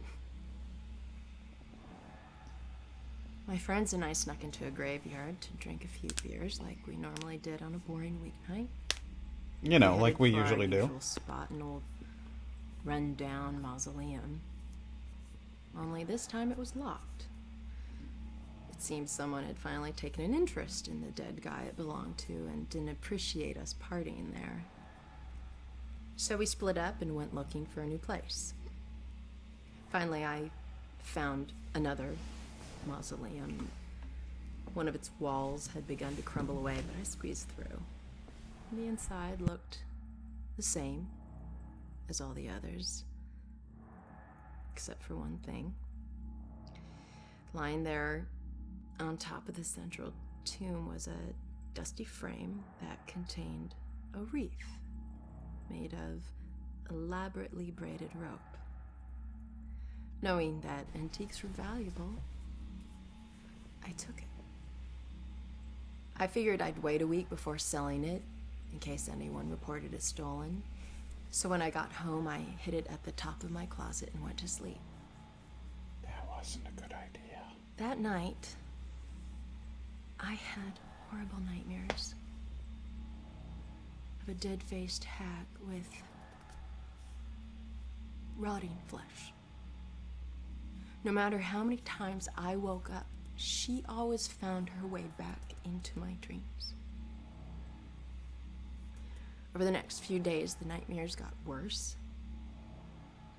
My friends and I snuck into a graveyard to drink a few beers like we normally did on a boring weeknight. You know, like we usually do. Usual spot, an old run-down mausoleum. Only this time it was locked. It seemed someone had finally taken an interest in the dead guy it belonged to and didn't appreciate us partying there. So we split up and went looking for a new place. Finally, I found another mausoleum. One of its walls had begun to crumble away, but I squeezed through. The inside looked the same as all the others, except for one thing. Lying there on top of the central tomb was a dusty frame that contained a wreath made of elaborately braided rope. Knowing that antiques were valuable, I took it. I figured I'd wait a week before selling it, in case anyone reported it stolen. So when I got home, I hid it at the top of my closet and went to sleep. That wasn't a good idea. That night, I had horrible nightmares of a dead-faced hag with rotting flesh. No matter how many times I woke up, she always found her way back into my dreams. Over the next few days, the nightmares got worse.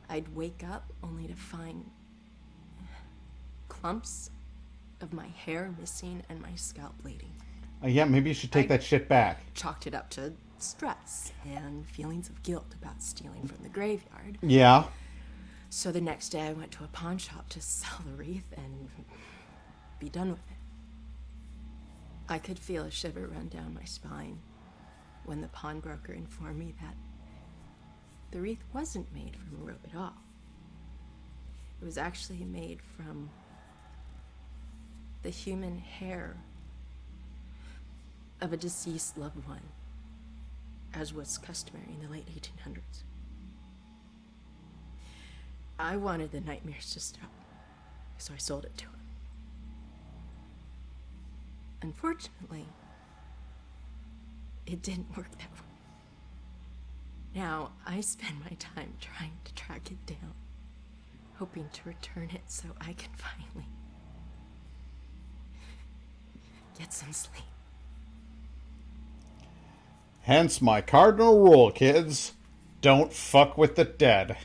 I'd wake up only to find clumps of my hair missing and my scalp bleeding. Yeah, maybe you should take that shit back. Chalked it up to stress and feelings of guilt about stealing from the graveyard. Yeah. So the next day I went to a pawn shop to sell the wreath and be done with it. I could feel a shiver run down my spine when the pawnbroker informed me that the wreath wasn't made from rope at all. It was actually made from the human hair of a deceased loved one, as was customary in the late 1800s. I wanted the nightmares to stop, so I sold it to him. Unfortunately, it didn't work that way. Now, I spend my time trying to track it down, hoping to return it so I can finally get some sleep. Hence my cardinal rule, kids. Don't fuck with the dead.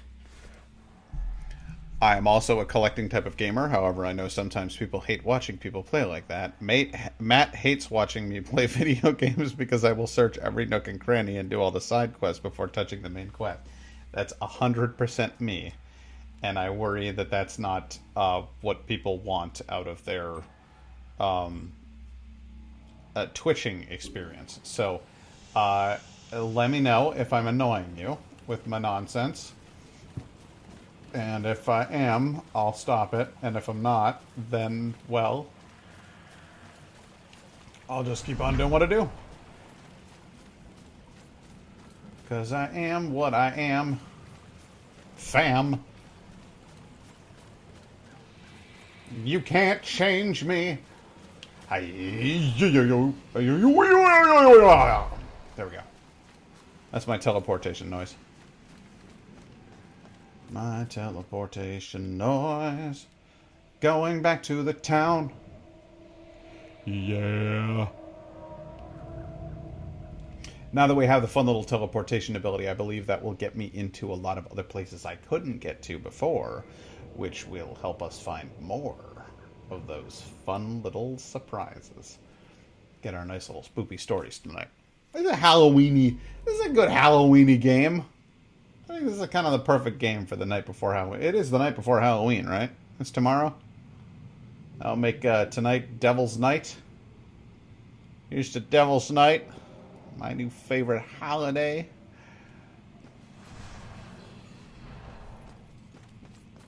I am also a collecting type of gamer. However, I know sometimes people hate watching people play like that. Matt hates watching me play video games because I will search every nook and cranny and do all the side quests before touching the main quest. That's 100% me. And I worry that that's not what people want out of their twitching experience. So let me know if I'm annoying you with my nonsense. And if I am, I'll stop it. And if I'm not, then, well, I'll just keep on doing what I do. Because I am what I am. Fam. You can't change me. There we go. That's my teleportation noise. My teleportation noise. Going back to the town. Yeah. Now that we have the fun little teleportation ability, I believe that will get me into a lot of other places I couldn't get to before, which will help us find more of those fun little surprises. Get our nice little spoopy stories tonight. This is a good Halloweeny game. I think this is kind of the perfect game for the night before Halloween. It is the night before Halloween, right? It's tomorrow. I'll make tonight Devil's Night. Here's to Devil's Night, my new favorite holiday.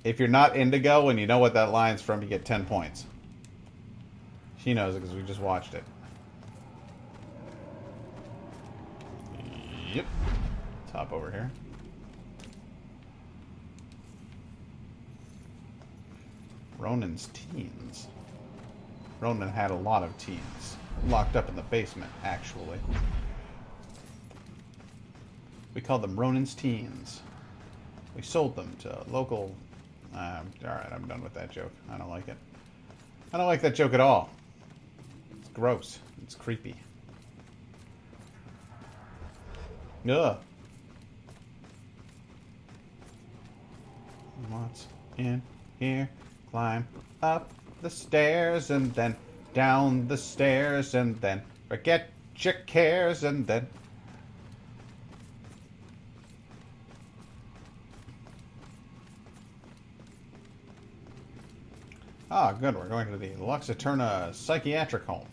If you're not Indigo and you know what that line's from, you get 10 points. She knows it because we just watched it. Yep. Let's hop over here. Ronan's teens. Ronan had a lot of teens. Locked up in the basement, actually. We called them Ronan's teens. We sold them to local... Alright, I'm done with that joke. I don't like it. I don't like that joke at all. It's gross. It's creepy. Ugh. What's in here? Climb up the stairs and then down the stairs and then forget your cares and then... Ah, good. We're going to the Luxaturna Psychiatric Home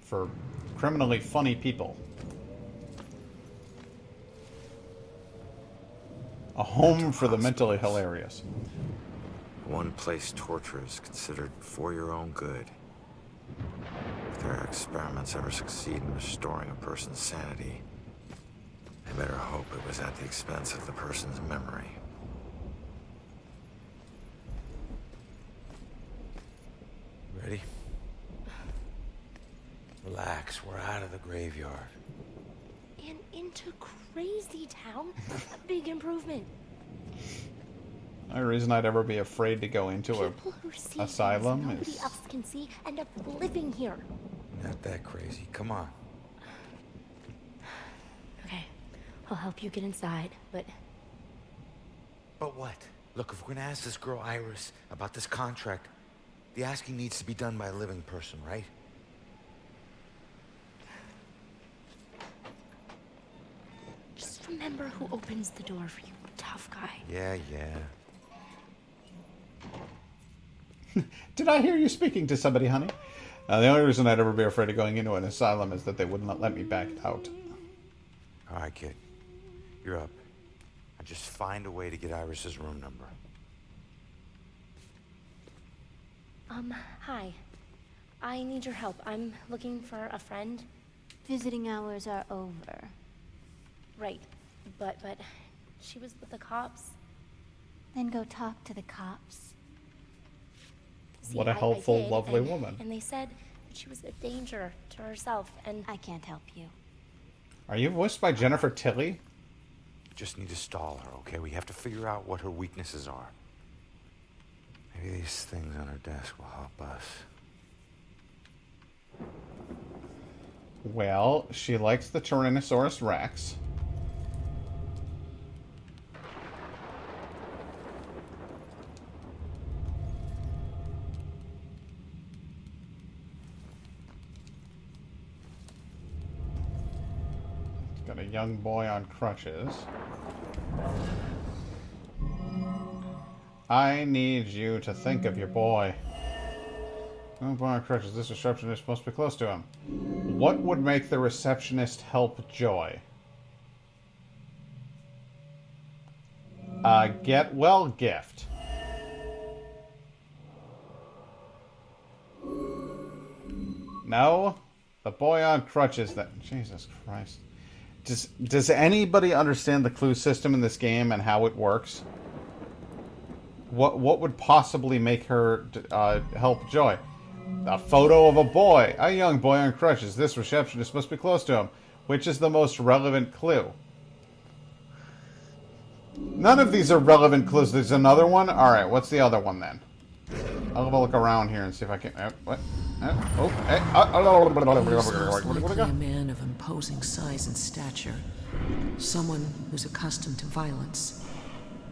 for criminally funny people. A home for the mentally hilarious. One place torture is considered for your own good. If their experiments ever succeed in restoring a person's sanity, they better hope it was at the expense of the person's memory. Ready? Relax, we're out of the graveyard. And into Crazy Town? A big improvement. The only reason I'd ever be afraid to go into a asylum nobody is... else can see end up living here. Not that crazy. Come on. Okay, I'll help you get inside, but... But what? Look, if we're gonna ask this girl Iris about this contract, the asking needs to be done by a living person, right? Just remember who opens the door for you, tough guy. Yeah. Did I hear you speaking to somebody, honey? The only reason I'd ever be afraid of going into an asylum is that they wouldn't let me back out. All right, kid. You're up. Now just find a way to get Iris's room number. Hi. I need your help. I'm looking for a friend. Visiting hours are over. Right. But she was with the cops. Then go talk to the cops. See, What a helpful, I did, lovely and, woman. And they said that she was a danger to herself, and... I can't help you. Are you voiced by Jennifer Tilly? just need to stall her, okay? We have to figure out what her weaknesses are. Maybe these things on her desk will help us. Well, she likes the Tyrannosaurus Rex. Got a young boy on crutches. I need you to think of your boy. Young boy on crutches. This receptionist must be close to him. What would make the receptionist help Joy? A get well gift. No? The boy on crutches that... Jesus Christ. Does anybody understand the clue system in this game and how it works? What would possibly make her help Joy? A photo of a boy. A young boy on crutches. This receptionist must be close to him. Which is the most relevant clue? None of these are relevant clues. There's another one? Alright, what's the other one then? I'll have a look around here and see if I can... what? Likely a man of imposing size and stature. Someone who's accustomed to violence.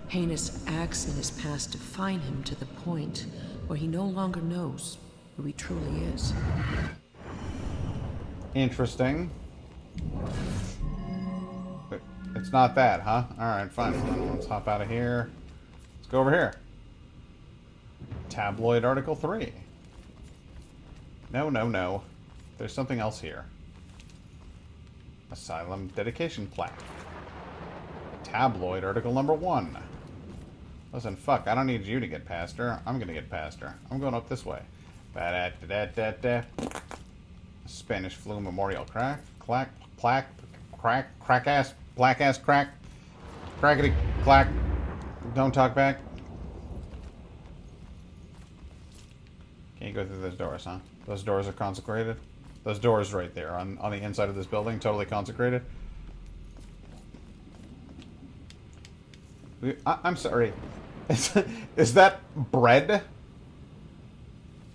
Heinous acts in his past define him to the point where he no longer knows who he truly is. Interesting. But it's not that, huh? Alright, fine. Let's hop out of here. Let's go over here. Tabloid Article 3. No. There's something else here. Asylum Dedication Plaque. Tabloid Article number 1. Listen, fuck, I don't need you to get past her. I'm gonna get past her. I'm going up this way. Spanish Flu Memorial Plaque. Crack-ass, black-ass crack. Crackety clack. Don't talk back. Can't go through those doors, huh? Those doors are consecrated? Those doors right there on the inside of this building, totally consecrated. I'm sorry. Is that bread?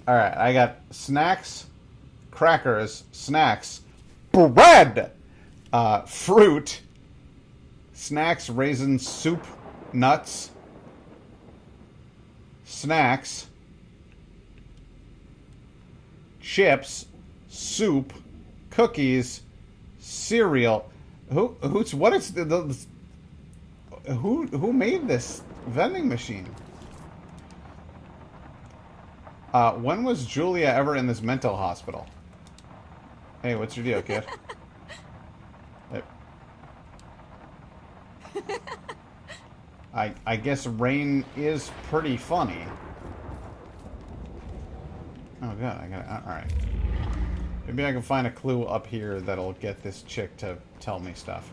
Alright, I got snacks, crackers, snacks, bread, fruit, snacks, raisins, soup, nuts, snacks, chips, soup, cookies, cereal. What is who made this vending machine? When was Julia ever in this mental hospital? Hey, what's your deal, kid? I guess rain is pretty funny. Oh god, I got it. Alright. Maybe I can find a clue up here that'll get this chick to tell me stuff.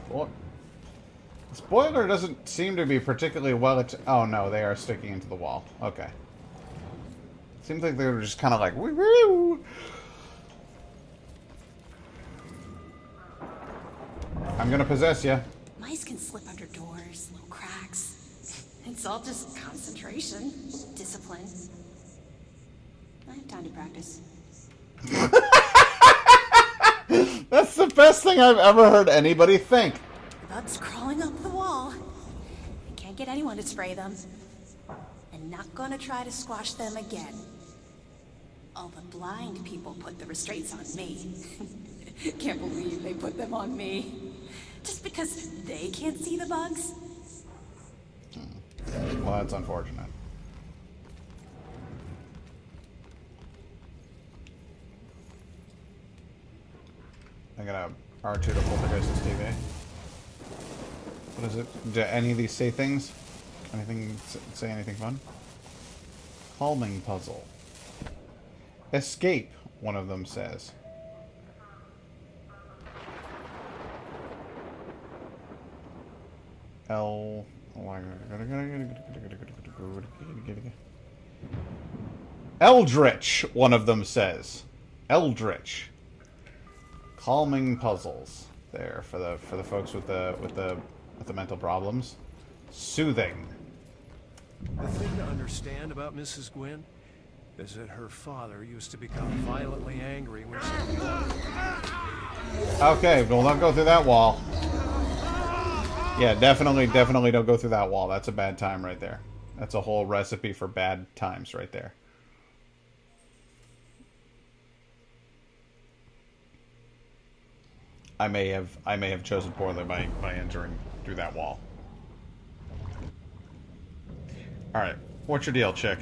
Boy. This boiler doesn't seem to be particularly well... Oh no, they are sticking into the wall. Okay. Seems like they were just kind of like... Woo-woo! I'm gonna possess you. Mice can slip under doors, little cracks. It's all just concentration, discipline. I have time to practice. That's the best thing I've ever heard anybody think. Bugs crawling up the wall. I can't get anyone to spray them. And not gonna try to squash them again. All the blind people put the restraints on me. Can't believe they put them on me. Just because they can't see the bugs? Well, that's unfortunate. I got a R2 to Poltergeist's TV. What is it? Do any of these say things? Anything say anything fun? Calming puzzle. Escape, one of them says. Eldritch, one of them says. Eldritch. Calming puzzles there for the folks with the mental problems. Soothing. The thing to understand about Mrs. Gwynn is that her father used to become violently angry when she... Okay, well, don't go through that wall. Yeah, definitely don't go through that wall. That's a bad time right there. That's a whole recipe for bad times right there. I may have chosen poorly by entering through that wall. Alright, what's your deal, chick?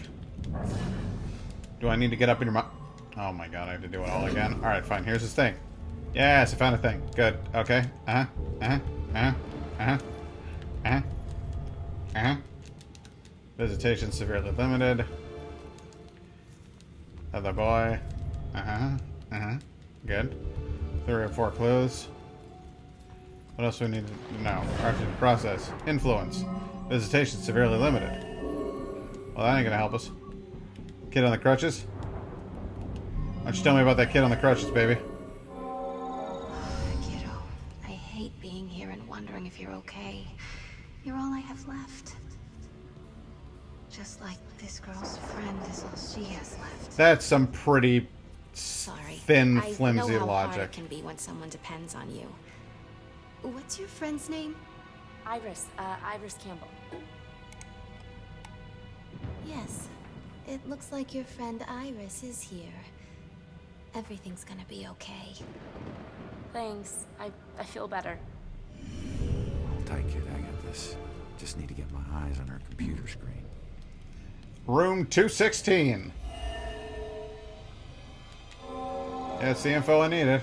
Do I need to get up in your mouth? Oh my god, I have to do it all again. Alright, fine, here's this thing. Yes, I found a thing. Good, okay. Visitation severely limited. Other boy. Good. 3 or 4 clues. What else do we need to know? Process. Influence. Visitation severely limited. Well, that ain't gonna help us. Kid on the crutches? Why don't you tell me about that kid on the crutches, baby? Kiddo, I hate being here and wondering if you're okay. You're all I have left. Just like this girl's friend is all she has left. That's some pretty thin, flimsy I know how logic. hard it can be when someone depends on you. What's your friend's name? Iris Campbell. Yes. It looks like your friend Iris is here. Everything's gonna be okay. Thanks. I feel better. Hold tight, kid. I got this. Just need to get my eyes on her computer screen. Room 216. Yeah, it's the info I needed.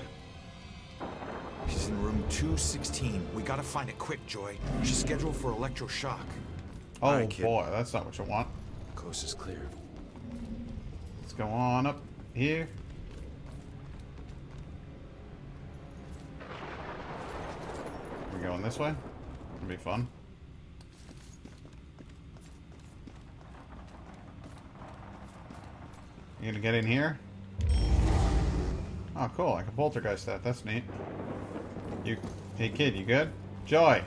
She's in room 216. We gotta find it quick, Joy. She's scheduled for electroshock. Oh Right, boy, that's not what you want. Coast is clear. Let's go on up here. We're going this way. It'll be fun. You gonna get in here? Oh, cool. I can poltergeist that. That's neat. Hey kid, you good? Joy!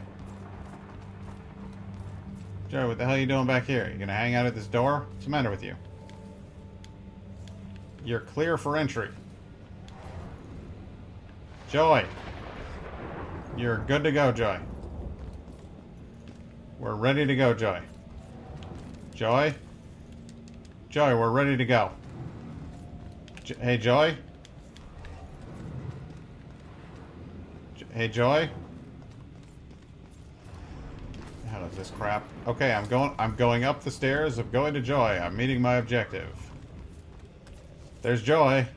Joy, what the hell are you doing back here? You gonna hang out at this door? What's the matter with you? You're clear for entry. Joy! You're good to go, Joy. We're ready to go, Joy. Joy? Joy, we're ready to go. Hey, Joy? Hey, Joy? The hell is this crap? Okay, I'm going up the stairs. I'm going to Joy. I'm meeting my objective. There's Joy.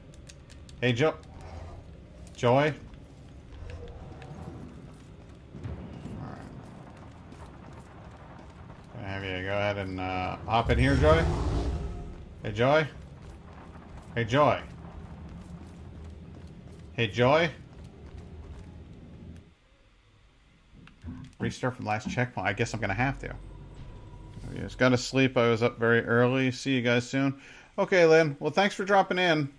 Hey, Joy? Alright. Gonna have you go ahead and hop in here, Joy? Hey, Joy? Hey, Joy? Hey, Joy? Restart from last checkpoint. I guess I'm gonna have to. I just gotta sleep. I was up very early. See you guys soon. Okay, Lynn. Well, thanks for dropping in.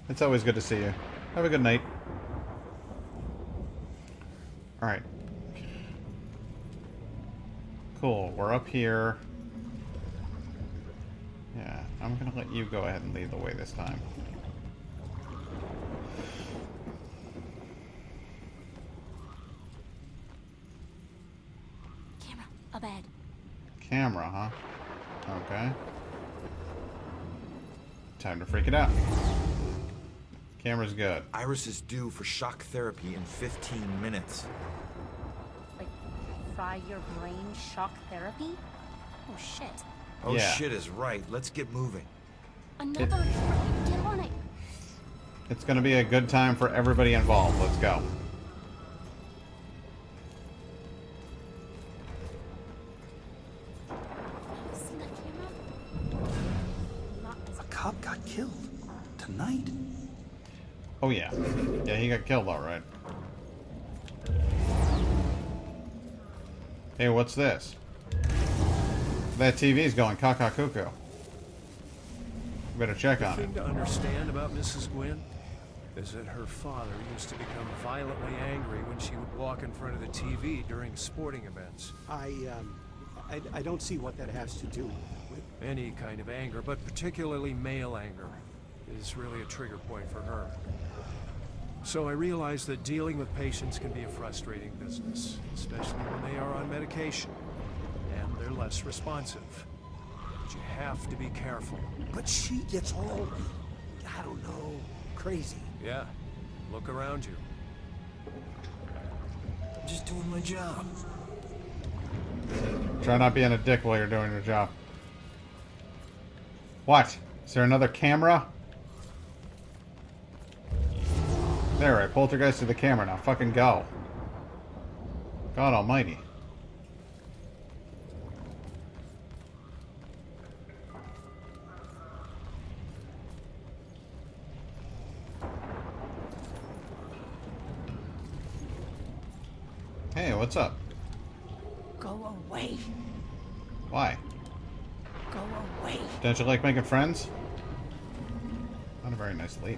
It's always good to see you. Have a good night. Alright. Cool. We're up here. Yeah, I'm gonna let you go ahead and lead the way this time. A bed. Camera, huh? Okay. Time to freak it out. Camera's good. Iris is due for shock therapy in 15 minutes. Like, fry your brain shock therapy? Oh shit. Oh Yeah. shit is right. Let's get moving. Another get on it. It's gonna be a good time for everybody involved. Let's go. A cop got killed. Tonight. Oh yeah. Yeah, he got killed alright. Hey, what's this? That TV's going cuckoo. Better check on The it. thing to understand about Mrs. Gwynn is that her father used to become violently angry when she would walk in front of the TV during sporting events. I don't see what that has to do with... Any kind of anger, but particularly male anger, is really a trigger point for her. So I realize that dealing with patients can be a frustrating business, especially when they are on medication, and they're less responsive. But you have to be careful. But she gets all, I don't know, crazy. Yeah, look around you. I'm just doing my job. Try not being a dick while you're doing your job. What? Is there another camera? There, I poltergeist to the camera. Now fucking go. God almighty. Hey, what's up? Go away. Why? Go away. Don't you like making friends? Not a very nice lady.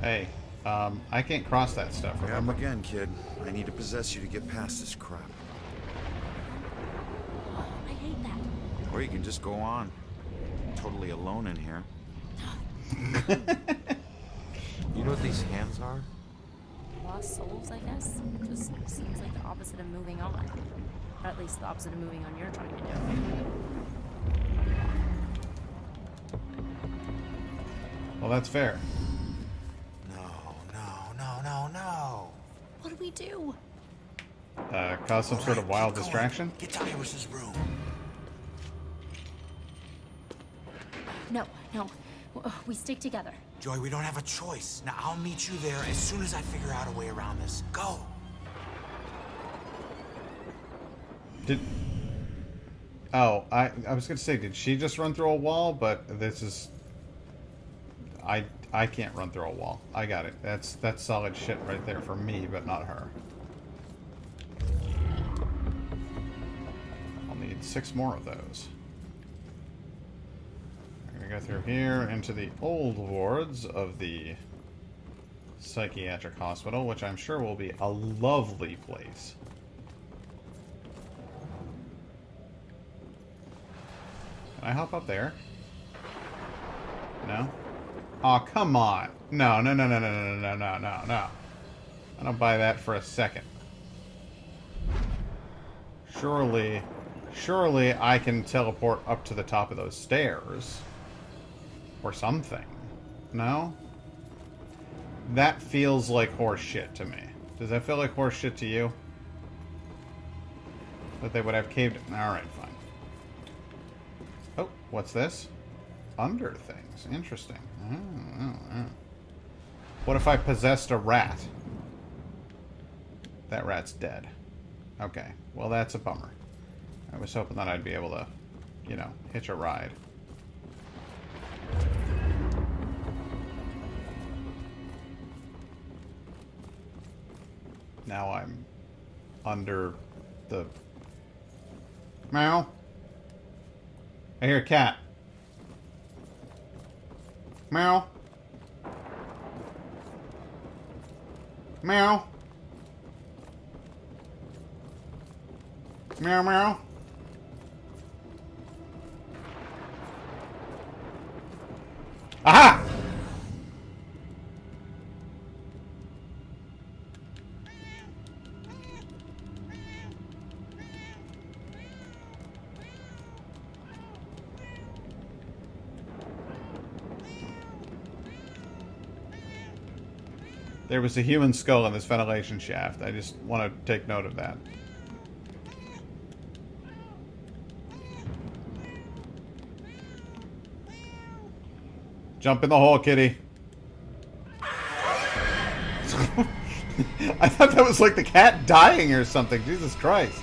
Hey, I can't cross that stuff, remember? Up again, kid. I need to possess you to get past this crap. I hate that. Or you can just go on. Totally alone in here. You know what these hands are? Lost souls, I guess? Just seems like the opposite of moving on. Or at least the opposite of moving on you're trying to do. Well, that's fair. No. What do we do? Cause some sort of wild distraction? Get to Iris's room. No. We stick together. Joy, we don't have a choice. Now, I'll meet you there as soon as I figure out a way around this. Go! Oh, I was gonna say, did she just run through a wall? But this is... I can't run through a wall. I got it. That's solid shit right there for me, but not her. I'll need 6 more of those. I'm gonna go through here into the old wards of the psychiatric hospital, which I'm sure will be a lovely place. Can I hop up there? No? Oh, come on. No. I don't buy that for a second. Surely I can teleport up to the top of those stairs. Or something. No? That feels like horse shit to me. Does that feel like horse shit to you? That they would have caved... Alright, fine. Oh, what's this? Under things. Interesting. Oh. What if I possessed a rat? That rat's dead. Okay. Well, that's a bummer. I was hoping that I'd be able to, you know, hitch a ride. Now I'm under the... Meow. I hear a cat. Meow. Meow. Meow, meow. Aha! There was a human skull in this ventilation shaft. I just want to take note of that. Jump in the hole, kitty. I thought that was like the cat dying or something. Jesus Christ.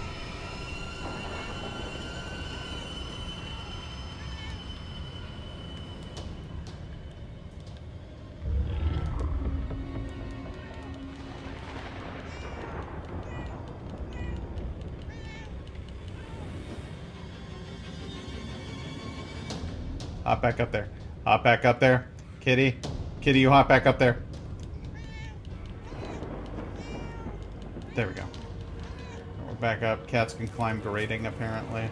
Hop back up there. Hop back up there. Kitty. Kitty, you hop back up there. There we go. We're back up. Cats can climb grating, apparently.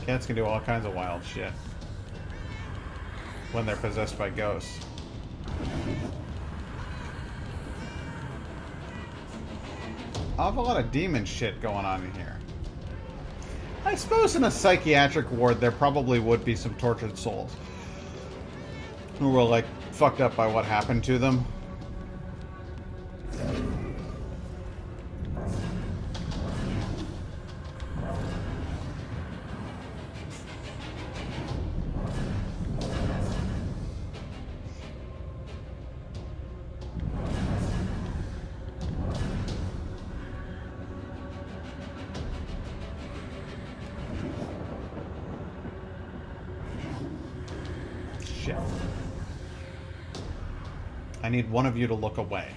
Cats can do all kinds of wild shit when they're possessed by ghosts. I have a lot of demon shit going on in here. I suppose in a psychiatric ward there probably would be some tortured souls who were, like, fucked up by what happened to them. Shit. I need one of you to look away.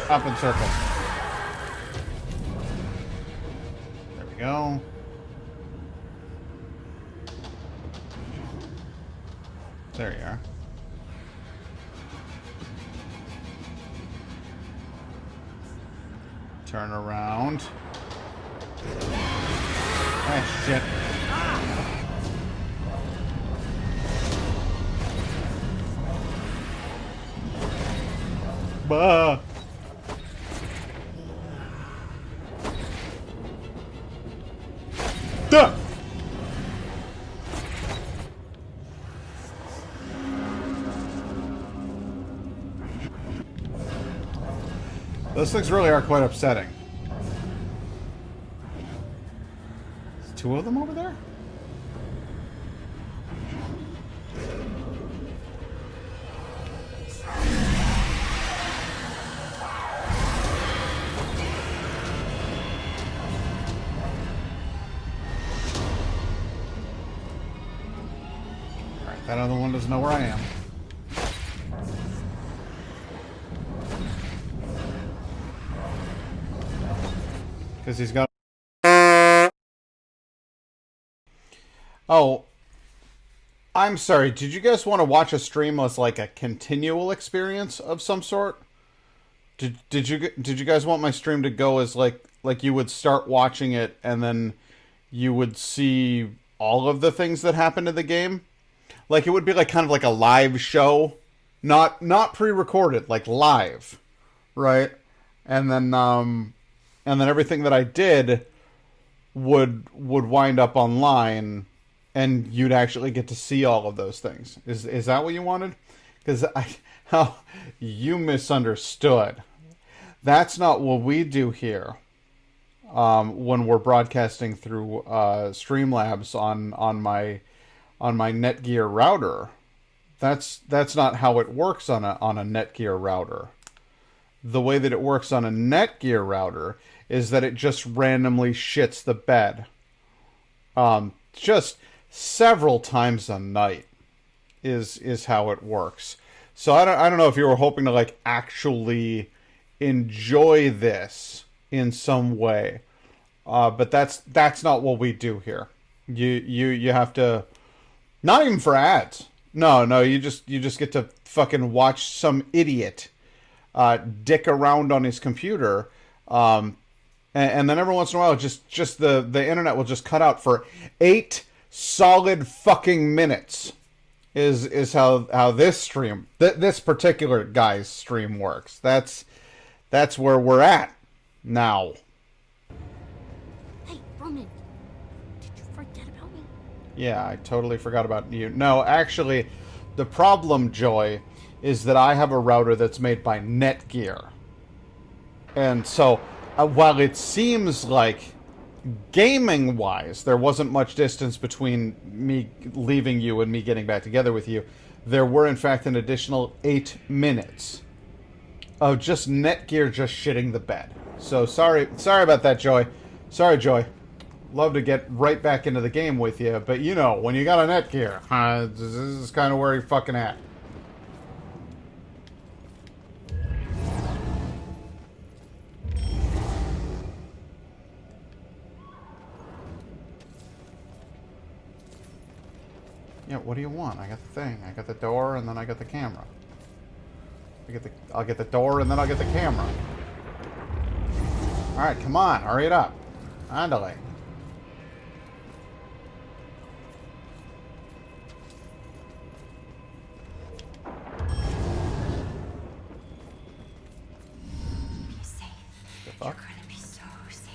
Up in circles. There we go. There you are. Turn around. Ah, shit. Bah. Duh. Those things really are quite upsetting. There's two of them over there? Alright, that other one doesn't know where I am. Because he's got... Oh. I'm sorry. Did you guys want to watch a stream as like a continual experience of some sort? Did you guys want my stream to go as like you would start watching it and then you would see all of the things that happened in the game? Like it would be like kind of like a live show, not pre-recorded, like live, right? And then everything that I did would wind up online, and you'd actually get to see all of those things. Is that what you wanted? Because you misunderstood. That's not what we do here. When we're broadcasting through Streamlabs on my Netgear router, that's not how it works on a Netgear router. The way that it works on a Netgear router is that it just randomly shits the bed. Just several times a night is how it works. So I don't know if you were hoping to like actually enjoy this in some way. But that's not what we do here. You have to, not even for ads. No, you just get to fucking watch some idiot dick around on his computer, and then every once in a while, just the internet will just cut out for 8 solid fucking minutes. Is how this stream, this particular guy's stream works. That's where we're at now. Hey, Roman, did you forget about me? Yeah, I totally forgot about you. No, actually, the problem, Joy, is that I have a router that's made by Netgear. And so, while it seems like, gaming-wise, there wasn't much distance between me leaving you and me getting back together with you, there were, in fact, an additional 8 minutes of just Netgear just shitting the bed. So, sorry about that, Joy. Sorry, Joy. Love to get right back into the game with you, but you know, when you got a Netgear, this is kind of where you're fucking at. Yeah, what do you want? I got the thing. I got the door, and then I got the camera. I'll get the door, and then I'll get the camera. Alright, come on. Hurry it up. Andale. You're gonna be so safe.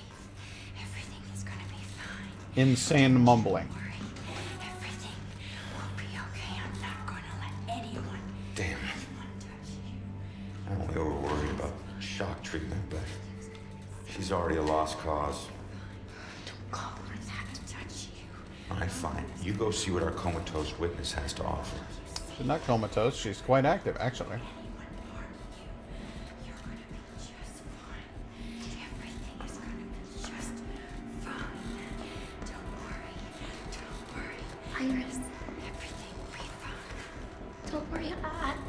Everything is gonna be fine. Insane mumbling. Everything will be okay. I'm not gonna let anyone. Damn. I'm only over worried about shock treatment, but she's already a lost cause. Don't call her that to touch you. Alright, fine. You go see what our comatose witness has to offer. She's not comatose. She's quite active, actually. Iris, everything will be fine. Don't worry,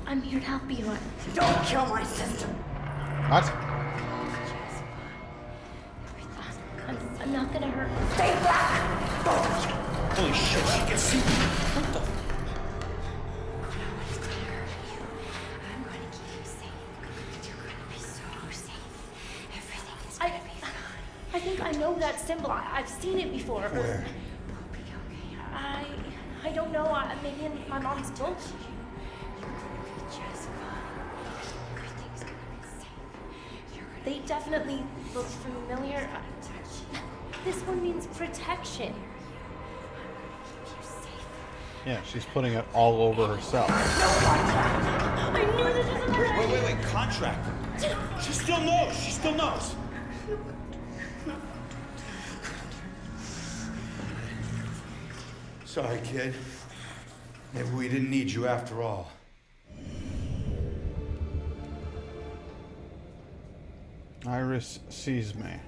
I'm here to help you. Don't kill my sister. What? I'm not gonna hurt her. Stay back! Holy shit, she can see me. What the? I'm gonna keep you safe. You're gonna be so safe. Everything is gonna be fine. I think I know that symbol. I've seen it before. Where? I don't know. Maybe in my mom's book. They definitely look familiar. This one means protection. Yeah, she's putting it all over herself. I knew this was a lie. Wait, contract. She still knows. She still knows. Sorry, kid. Maybe we didn't need you after all. Iris sees me.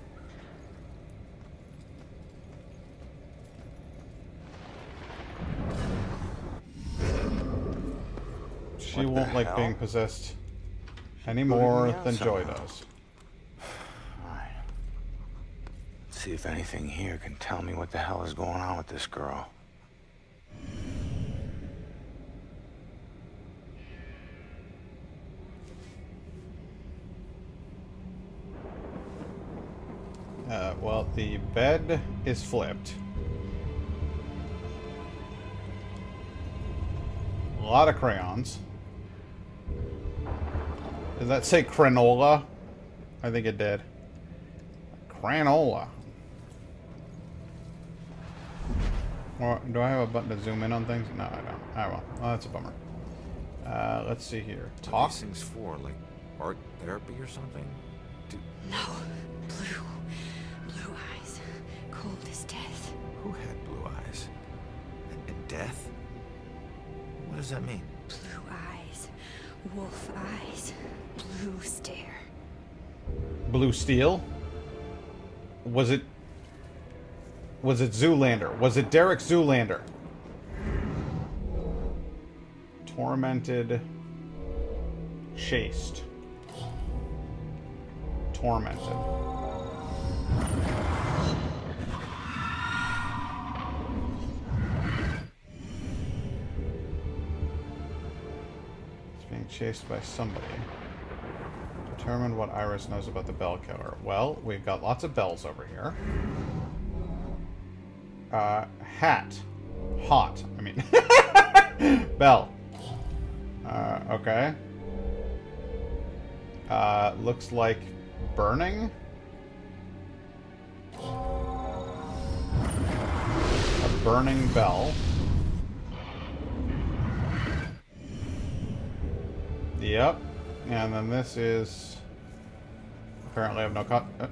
She won't like being possessed any more than Joy does. Alright. See if anything here can tell me what the hell is going on with this girl. Well, the bed is flipped. A lot of crayons. Did that say cranola? I think it did. Cranola. Or, do I have a button to zoom in on things? No, I don't. Oh well. Oh, that's a bummer. Let's see here. Talk. What are these things for? Like art therapy or something? No. Blue eyes. Cold as death. Who had blue eyes? And death? What does that mean? Blue eyes. Wolf eyes. Blue stare. Blue steel? Was it Zoolander? Was it Derek Zoolander? Tormented. Chased. Tormented. It's being chased by somebody. Determine what Iris knows about the bell killer. Well, we've got lots of bells over here. Hat. Hot. I mean. Bell. Okay. Looks like burning. A burning bell. Yep. And then this is... Apparently I have no cut. I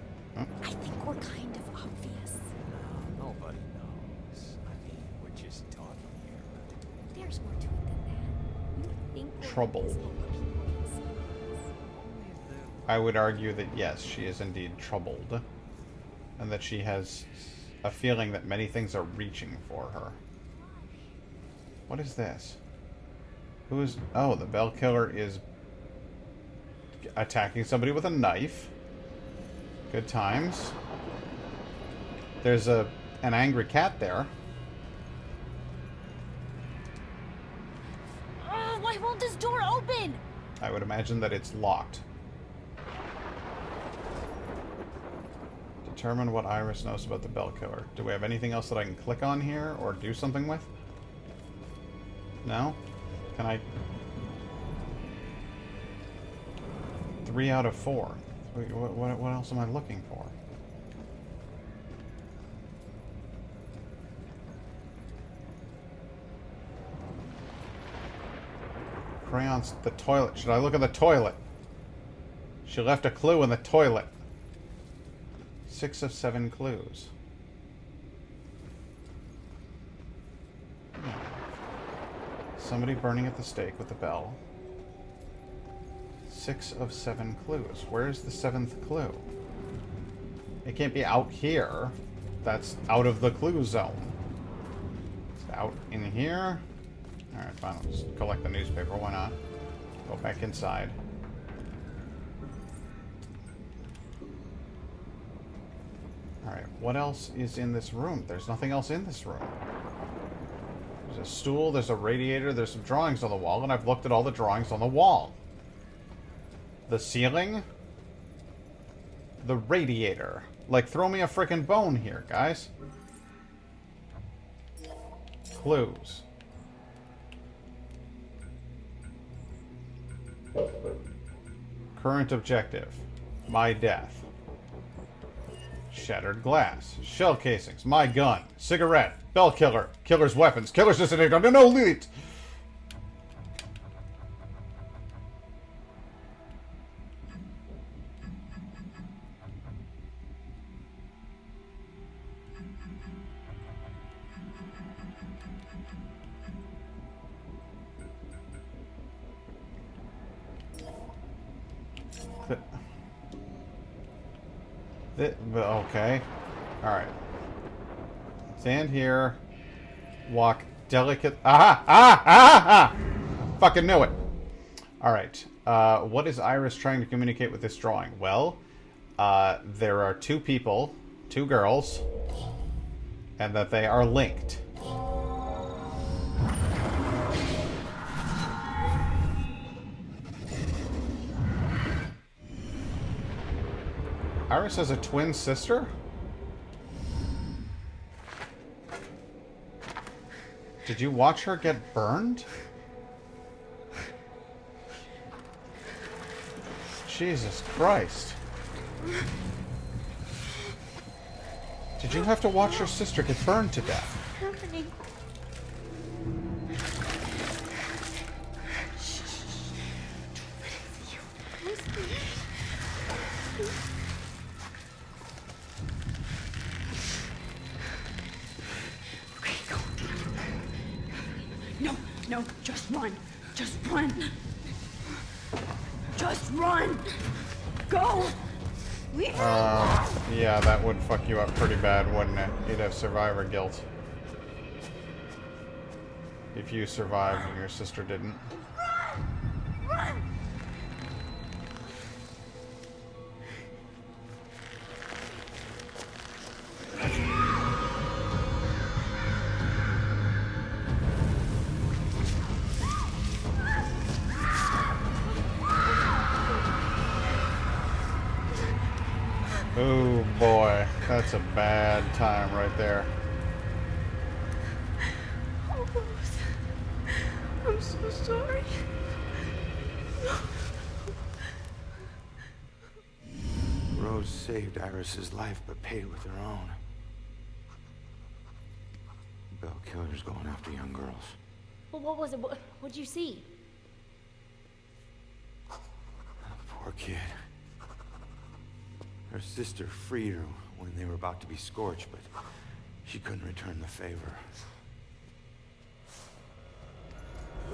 think we're kind of obvious. Nobody knows. I mean, we're just talking here. There's more to it than that. You think we're Trouble. invisible, but people can see us. I would argue that yes, she is indeed troubled. And that she has a feeling that many things are reaching for her. What is this? Who is... Oh, the bell killer is attacking somebody with a knife. Good times. There's an angry cat there. I would imagine that it's locked. Determine what Iris knows about the Bell Killer. Do we have anything else that I can click on here or do something with? No? Can I... 3 out of 4. Wait, what else am I looking for? Crayons, the toilet. Should I look at the toilet? She left a clue in the toilet. 6 of 7 clues. Somebody burning at the stake with the bell. 6 of 7 clues. Where's the 7th clue? It can't be out here. That's out of the clue zone. It's out in here. Alright, fine. I'll just collect the newspaper. Why not? Go back inside. Alright, what else is in this room? There's nothing else in this room. There's a stool, there's a radiator, there's some drawings on the wall, and I've looked at all the drawings on the wall. The ceiling? The radiator. Like, throw me a frickin' bone here, guys. Clues. Current objective. My death. Shattered glass. Shell casings. My gun. Cigarette. Bell killer. Killer's weapons. Killer's designated. No, lead. Okay. Alright. Stand here. Walk delicate. Aha! Fucking knew it. Alright. What is Iris trying to communicate with this drawing? Well, there are 2 people, 2 girls, and that they are linked. Iris has a twin sister? Did you watch her get burned? Jesus Christ. Did you have to watch your sister get burned to death? What's happening? No, just run. Just run. Just run. Go. Yeah, that would fuck you up pretty bad, wouldn't it? You'd have survivor guilt. If you survived and your sister didn't. Run. Oh boy, that's a bad time right there. Oh, I'm so sorry. Rose saved Iris's life, but paid with her own. Bell killer's going after young girls. Well, what was it? What'd you see? Poor kid. Her sister freed her when they were about to be scorched, but she couldn't return the favor.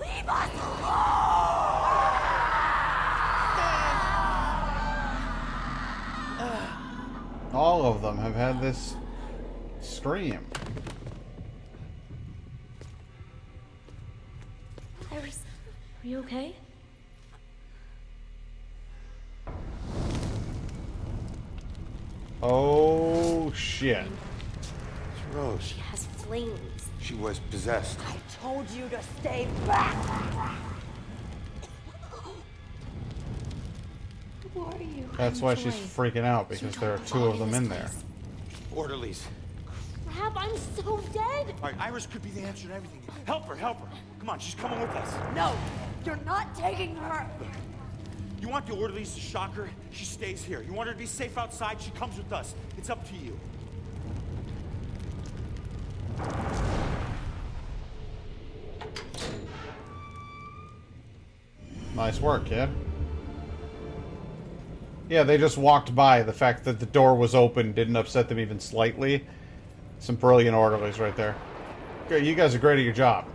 Leave us All of them have had this scream. Iris, are you okay? Oh shit. It's Rose. She has flames. She was possessed. I told you to stay back. Who are you? That's why she's freaking out, because there are two of them in there. Orderlies. Crap, I'm so dead! All right, Iris could be the answer to everything. Help her, help her. Come on, she's coming with us. No! You're not taking her! You want the orderlies to shock her? She stays here. You want her to be safe outside? She comes with us. It's up to you. Nice work, kid. Yeah, they just walked by. The fact that the door was open didn't upset them even slightly. Some brilliant orderlies right there. Okay, you guys are great at your job.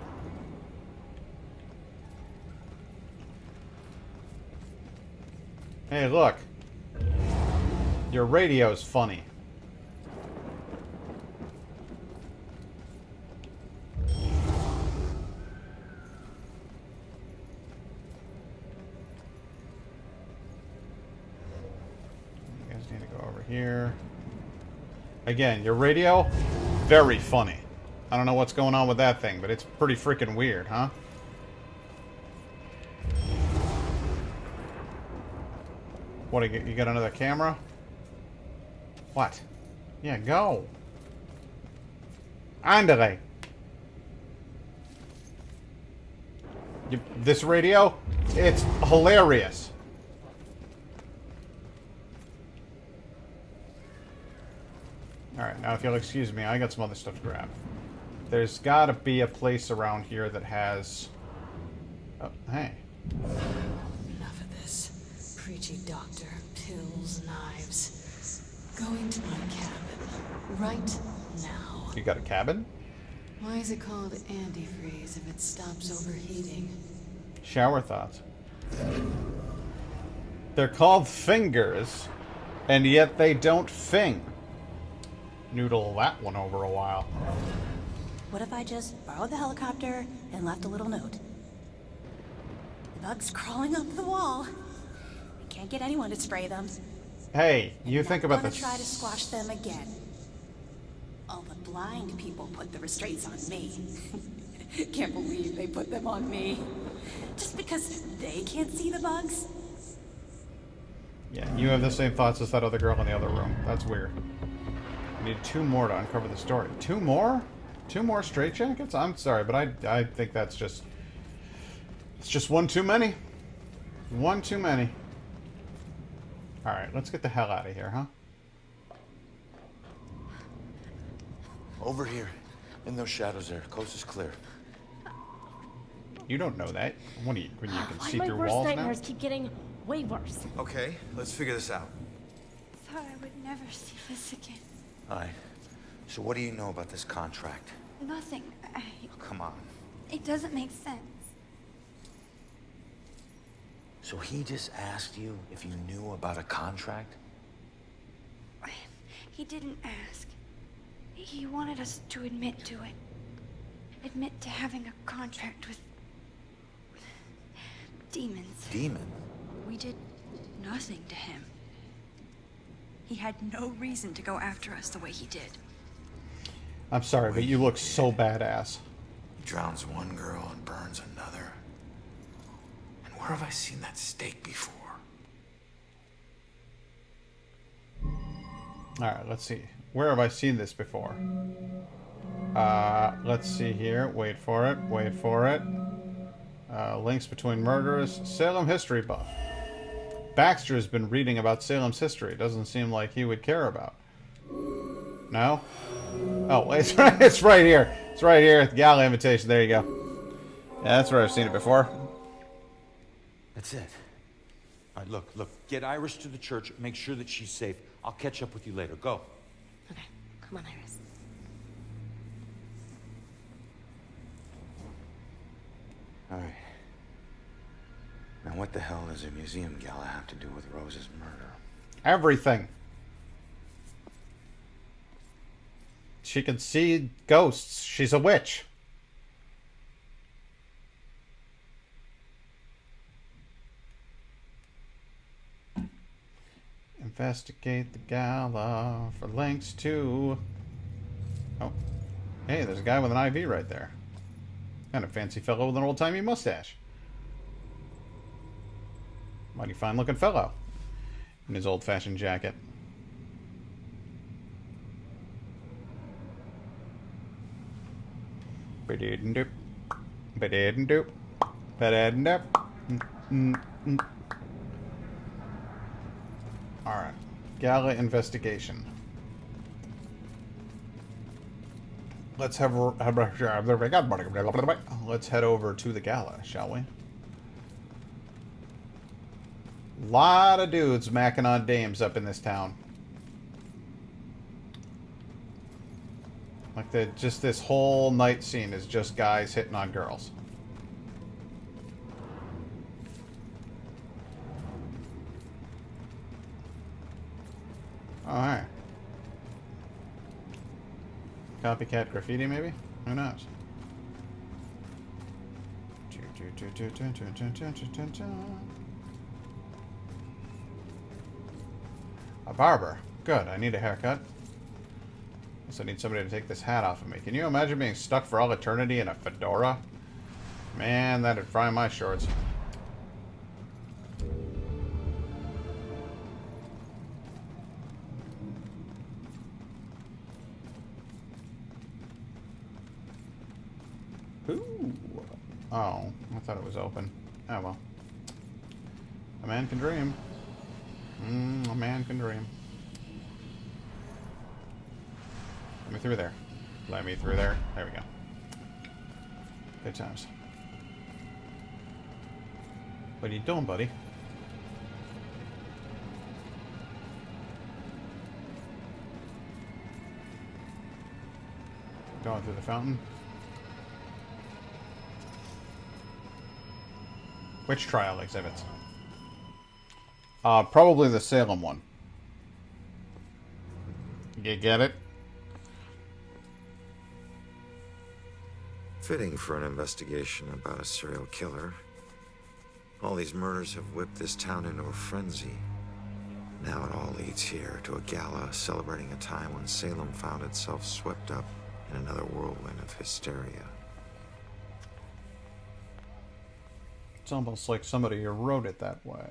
Hey, look. Your radio's funny. You guys need to go over here. Again, your radio, very funny. I don't know what's going on with that thing, but it's pretty freaking weird, huh? What, you got another camera? What? Yeah, go. Andale. This radio? It's hilarious. Alright, now if you'll excuse me, I got some other stuff to grab. There's gotta be a place around here that has... Oh, hey. Enough of this. Preachy doctor, pills, knives. Going to my cabin. Right now. You got a cabin? Why is it called antifreeze if it stops overheating? Shower thoughts. They're called fingers, and yet they don't fing. Noodle that one over a while. What if I just borrowed the helicopter and left a little note? The bug's crawling up the wall. I can't get anyone to spray them. Hey, you think about I'm this. gonna try to squash them again. All the blind people put the restraints on me. Can't believe they put them on me. Just because they can't see the bugs? Yeah, you have the same thoughts as that other girl in the other room. That's weird. We need 2 more to uncover the story. 2 more? 2 more straitjackets? I'm sorry, but I think that's just... It's just one too many. One too many. Alright, let's get the hell out of here, huh? Over here. In those shadows there. Coast is clear. You don't know that. What do you, when you can Why see my through worst walls nightmares now? keep getting way worse? Okay, let's figure this out. Thought I would never see this again. Alright. So what do you know about this contract? Nothing. Oh, come on. It doesn't make sense. So he just asked you if you knew about a contract? He didn't ask. He wanted us to admit to it. Admit to having a contract with demons. Demon? We did nothing to him. He had no reason to go after us the way he did. I'm sorry, but you look so badass. He drowns one girl and burns another. And where have I seen that steak before? Alright, let's see. Where have I seen this before? Let's see here. Wait for it. Wait for it. Links between murderers. Salem history buff. Baxter has been reading about Salem's history. Doesn't seem like he would care about. No? Oh, it's right, it's right here. It's right here. The gala invitation. There you go. Yeah, that's where I've seen it before. That's it. All right, look. Get Iris to the church. Make sure that she's safe. I'll catch up with you later. Go. Okay, come on, Iris. All right. Now what the hell does a museum gala have to do with Rose's murder? Everything. She can see ghosts. She's a witch. Investigate the gala for links to... Oh. Hey, there's a guy with an IV right there. Kind of fancy fellow with an old-timey mustache. Mighty fine-looking fellow. in his old-fashioned jacket. Ba-dee-dee-doop. Ba-dee-dee-doop. Ba-dee-dee-doop. Alright. Gala investigation. Let's head over to the gala, shall we? Lot of dudes macking on dames up in this town. Like just this whole night scene is just guys hitting on girls. Oh, hi. Copycat graffiti, maybe? Who knows? A barber. Good, I need a haircut. Guess I need somebody to take this hat off of me. Can you imagine being stuck for all eternity in a fedora? Man, that'd fry my shorts. Ooh. Oh, I thought it was open. Oh well. A man can dream. A man can dream. Let me through there. Let me through there. There we go. Good times. What are you doing, buddy? Going through the fountain. Which trial exhibits? Probably the Salem one. You get it? Fitting for an investigation about a serial killer. All these murders have whipped this town into a frenzy. Now it all leads here to a gala celebrating a time when Salem found itself swept up in another whirlwind of hysteria. It's almost like somebody wrote it that way.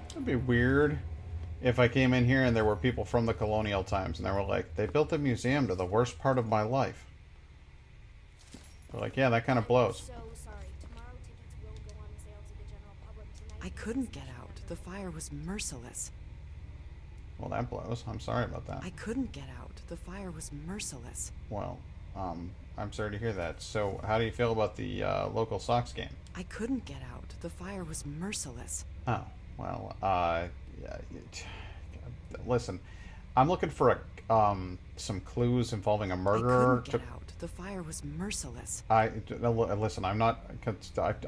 It'd be weird if I came in here and there were people from the colonial times and they were like, they built a museum to the worst part of my life. They're like, yeah, that kind of blows. I couldn't get out. The fire was merciless. Well, that blows. I'm sorry about that. I couldn't get out. The fire was merciless. Well, I'm sorry to hear that. So, how do you feel about the local Sox game? I couldn't get out. The fire was merciless. Oh, well, yeah, listen, I'm looking for some clues involving a murderer. I couldn't get out. The fire was merciless. Listen, I'm not.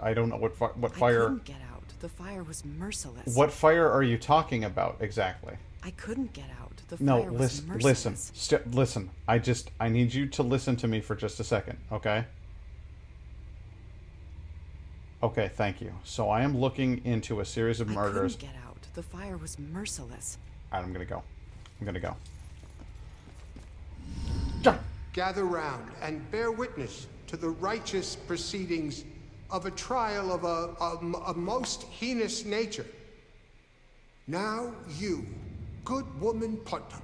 I don't know what fire. I couldn't get out. The fire was merciless. What fire are you talking about exactly? I couldn't get out. The fire was merciless. Listen. I need you to listen to me for just a second, okay? Okay, thank you. So I am looking into a series of murders. I couldn't get out. The fire was merciless. All right, I'm gonna go. Gather round and bear witness to the righteous proceedings of a trial of a most heinous nature. Now you, good woman Putnam,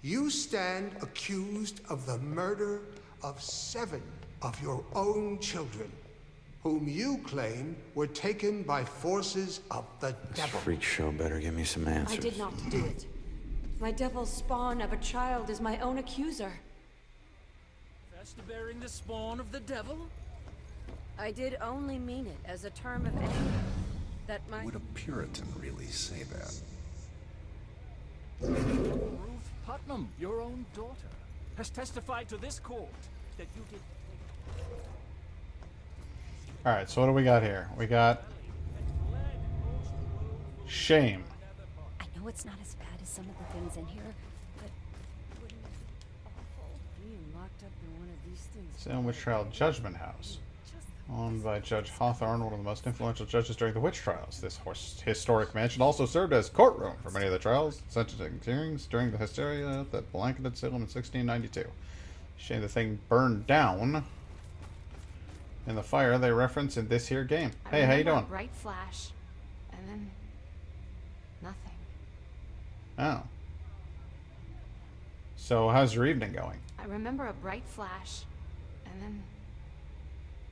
you stand accused of the murder of 7 of your own children, whom you claim were taken by forces of the devil. This freak show better give me some answers. I did not do it. My devil's spawn of a child is my own accuser. Fast bearing the spawn of the devil? I did only mean it as a term of anger. That my... Would a Puritan really say that? Ruth Putnam, your own daughter, has testified to this court that you did... Alright, so what do we got here? We got... shame. I know it's not as bad as some of the things in here, but wouldn't it be awful being locked up in one of these things? Salem Witch Trial Judgment House. Owned by Judge Hawthorne, one of the most influential judges during the witch trials. This historic mansion also served as courtroom for many of the trials, sentencing hearings during the hysteria that blanketed Salem in 1692. Shame the thing burned down. in the fire they reference in this here game. I Hey, how you remember doing? a bright flash, and then nothing. Oh. So how's your evening going? I remember a bright flash, and then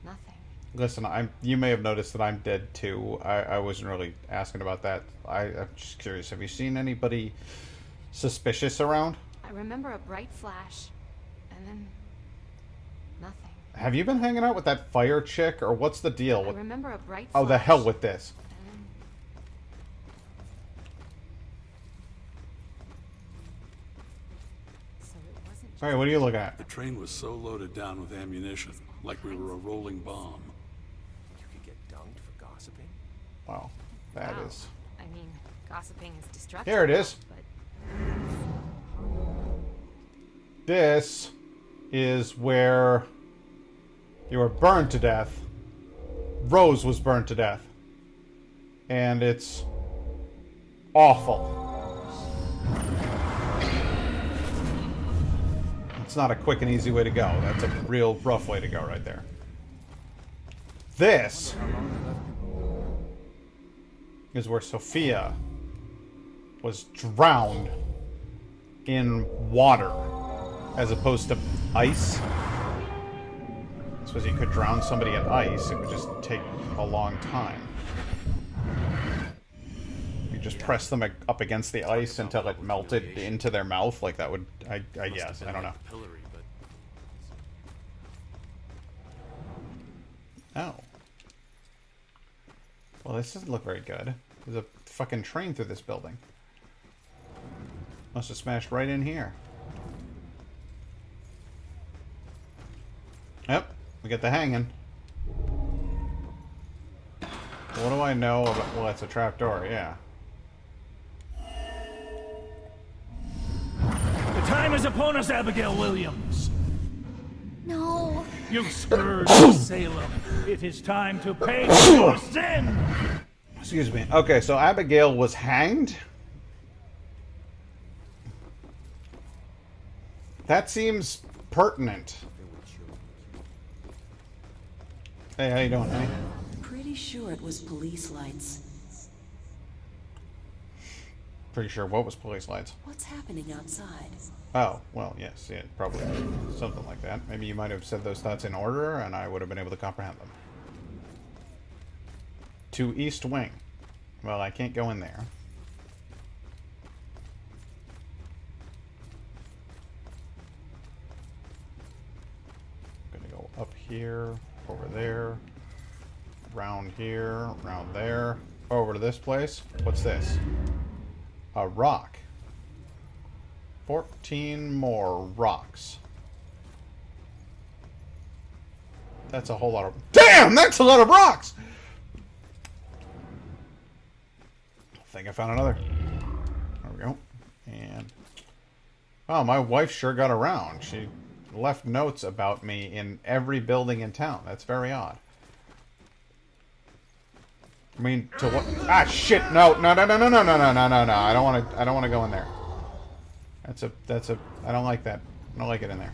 nothing. Listen, you may have noticed that I'm dead too. I wasn't really asking about that. I'm just curious. Have you seen anybody suspicious around? I remember a bright flash, and then nothing. Have you been hanging out with that fire chick, or what's the deal? I remember a bright Oh, flash. the hell with this. All right, what are you looking at? The train was so loaded down with ammunition, like we were a rolling bomb. You could get dunked for gossiping? Wow, that Wow. is. I mean, gossiping is destructive. Here it is. But This is where you were burned to death. Rose was burned to death. And it's awful. It's not a quick and easy way to go. That's a real rough way to go right there. This is where Sophia was drowned in water as opposed to ice. I suppose you could drown somebody in ice. It would just take a long time. You just press them up against the ice until it melted into their mouth. Like that would, I guess. I don't know. Oh. Well, this doesn't look very good. There's a fucking train through this building. Must have smashed right in here. Yep, we get the hanging. What do I know about... Well, that's a trapdoor, yeah. The time is upon us, Abigail Williams. No. You've scourged Salem. It is time to pay for your sin. Excuse me. Okay, so Abigail was hanged? That seems pertinent. Hey, how you doing, honey? Pretty sure it was police lights. Pretty sure what was police lights? What's happening outside? Oh, well, yes, yeah, probably something like that. Maybe you might have said those thoughts in order, and I would have been able to comprehend them. To East Wing. Well, I can't go in there. I'm gonna go up here, over there, round here, round there, over to this place. What's this? A rock. 14 more rocks. That's a whole lot of... Damn! That's a lot of rocks! I think I found another. There we go. And... Oh, my wife sure got around. She left notes about me in every building in town. That's very odd. I mean, to what? Ah, shit! No! No! No! No! No! No! No! No! No! No! I don't want to. I don't want to go in there. That's a. I don't like that. I don't like it in there.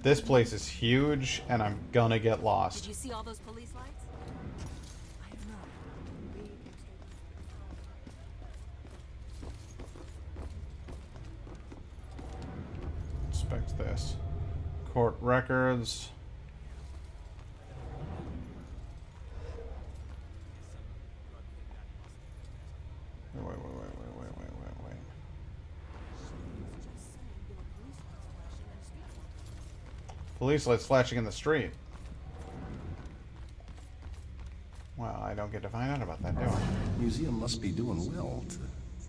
This place is huge, and I'm gonna get lost. Did you see all those police lights? I don't know. Inspect this. Court records. Wait. Police lights flashing in the street. Well, I don't get to find out about that, do I? Museum must be doing well to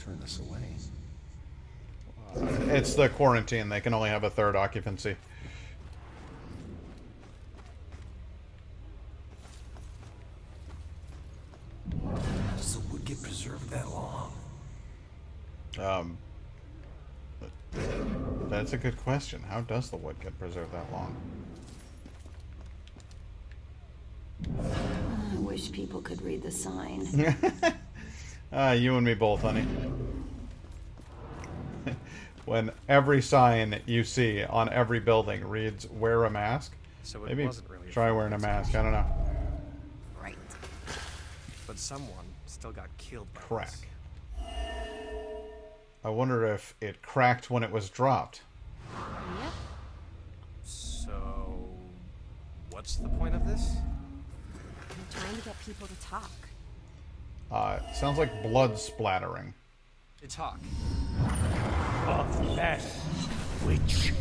turn this away. It's the quarantine. They can only have a third occupancy. How does the wood get preserved that long? That's a good question. How does the wood get preserved that long? I wish people could read the sign. You and me both, honey. When every sign you see on every building reads, wear a mask, So it Maybe wasn't really try wearing a mask. I don't know. right. But someone still got killed by Crack. this. I wonder if it cracked when it was dropped. Yep. So, what's the point of this? I'm trying to get people to talk. Sounds like blood splattering. To talk. Confess, witch.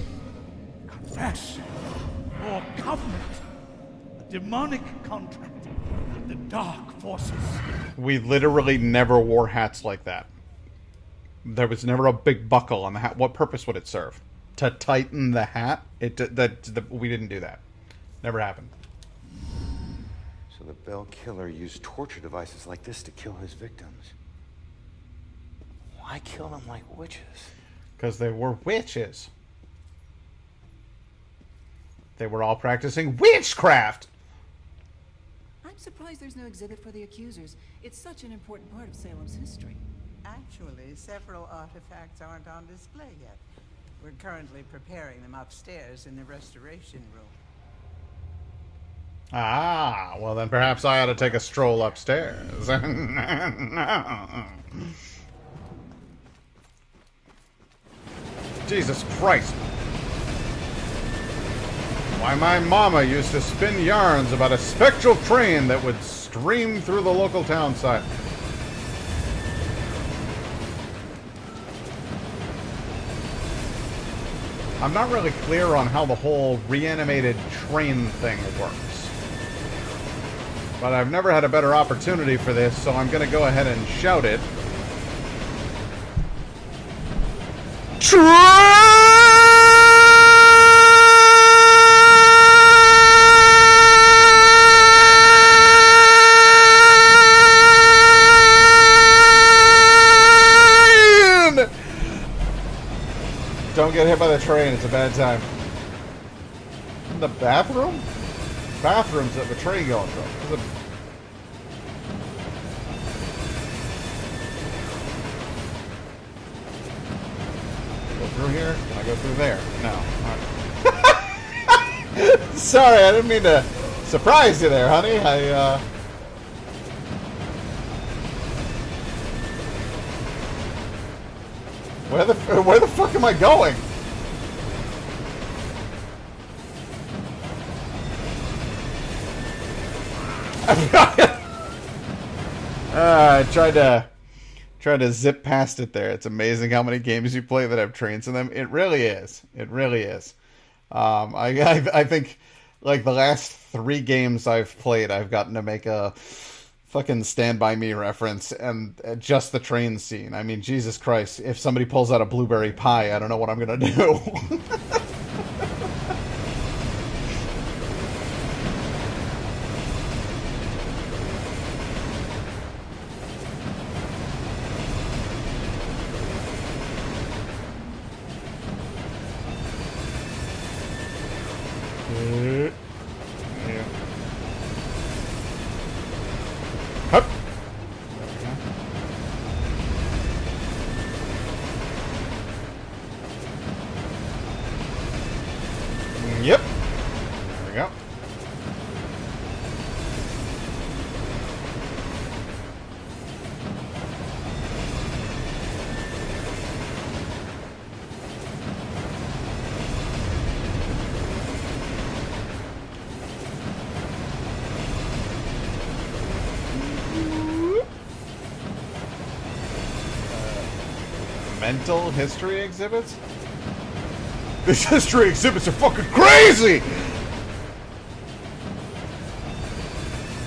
Confess. Your covenant. A demonic contract with the dark forces. We literally never wore hats like that. There was never a big buckle on the hat. What purpose would it serve? To tighten the hat? We didn't do that. Never happened. So the Bell killer used torture devices like this to kill his victims. Why kill them like witches? Because they were witches. They were all practicing witchcraft! I'm surprised there's no exhibit for the accusers. It's such an important part of Salem's history. Actually, several artifacts aren't on display yet. We're currently preparing them upstairs in the restoration room. Ah, well then perhaps I ought to take a stroll upstairs. Jesus Christ. Why, my mama used to spin yarns about a spectral train that would stream through the local town side. I'm not really clear on how the whole reanimated train thing works. But I've never had a better opportunity for this, so I'm going to go ahead and shout it. Don't get hit by the train, it's a bad time. In the bathroom? Bathrooms of a train going through. Go through here? Can I go through there? No. Sorry, I didn't mean to surprise you there, honey. Where the fuck am I going? I tried to zip past it there. It's amazing how many games you play that have trains in them. It really is. It really is. I think like the last 3 games I've played, I've gotten to make a fucking Stand By Me reference, and just the train scene. I mean, Jesus Christ, if somebody pulls out a blueberry pie, I don't know what I'm gonna do. Yeah. Hup. Yep. There we go. Mental history exhibits? These history exhibits are fucking crazy!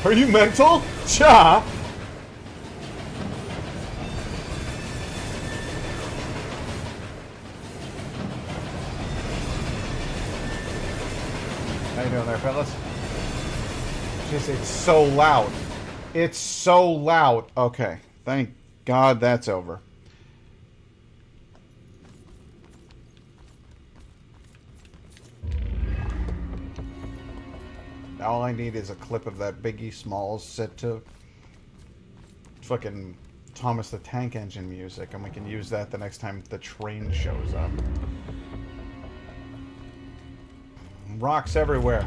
Are you mental? Cha! How you doing there, fellas? Just, it's so loud. It's so loud. Okay, thank God that's over. All I need is a clip of that Biggie Smalls set to fucking Thomas the Tank Engine music, and we can use that the next time the train shows up. Rocks everywhere.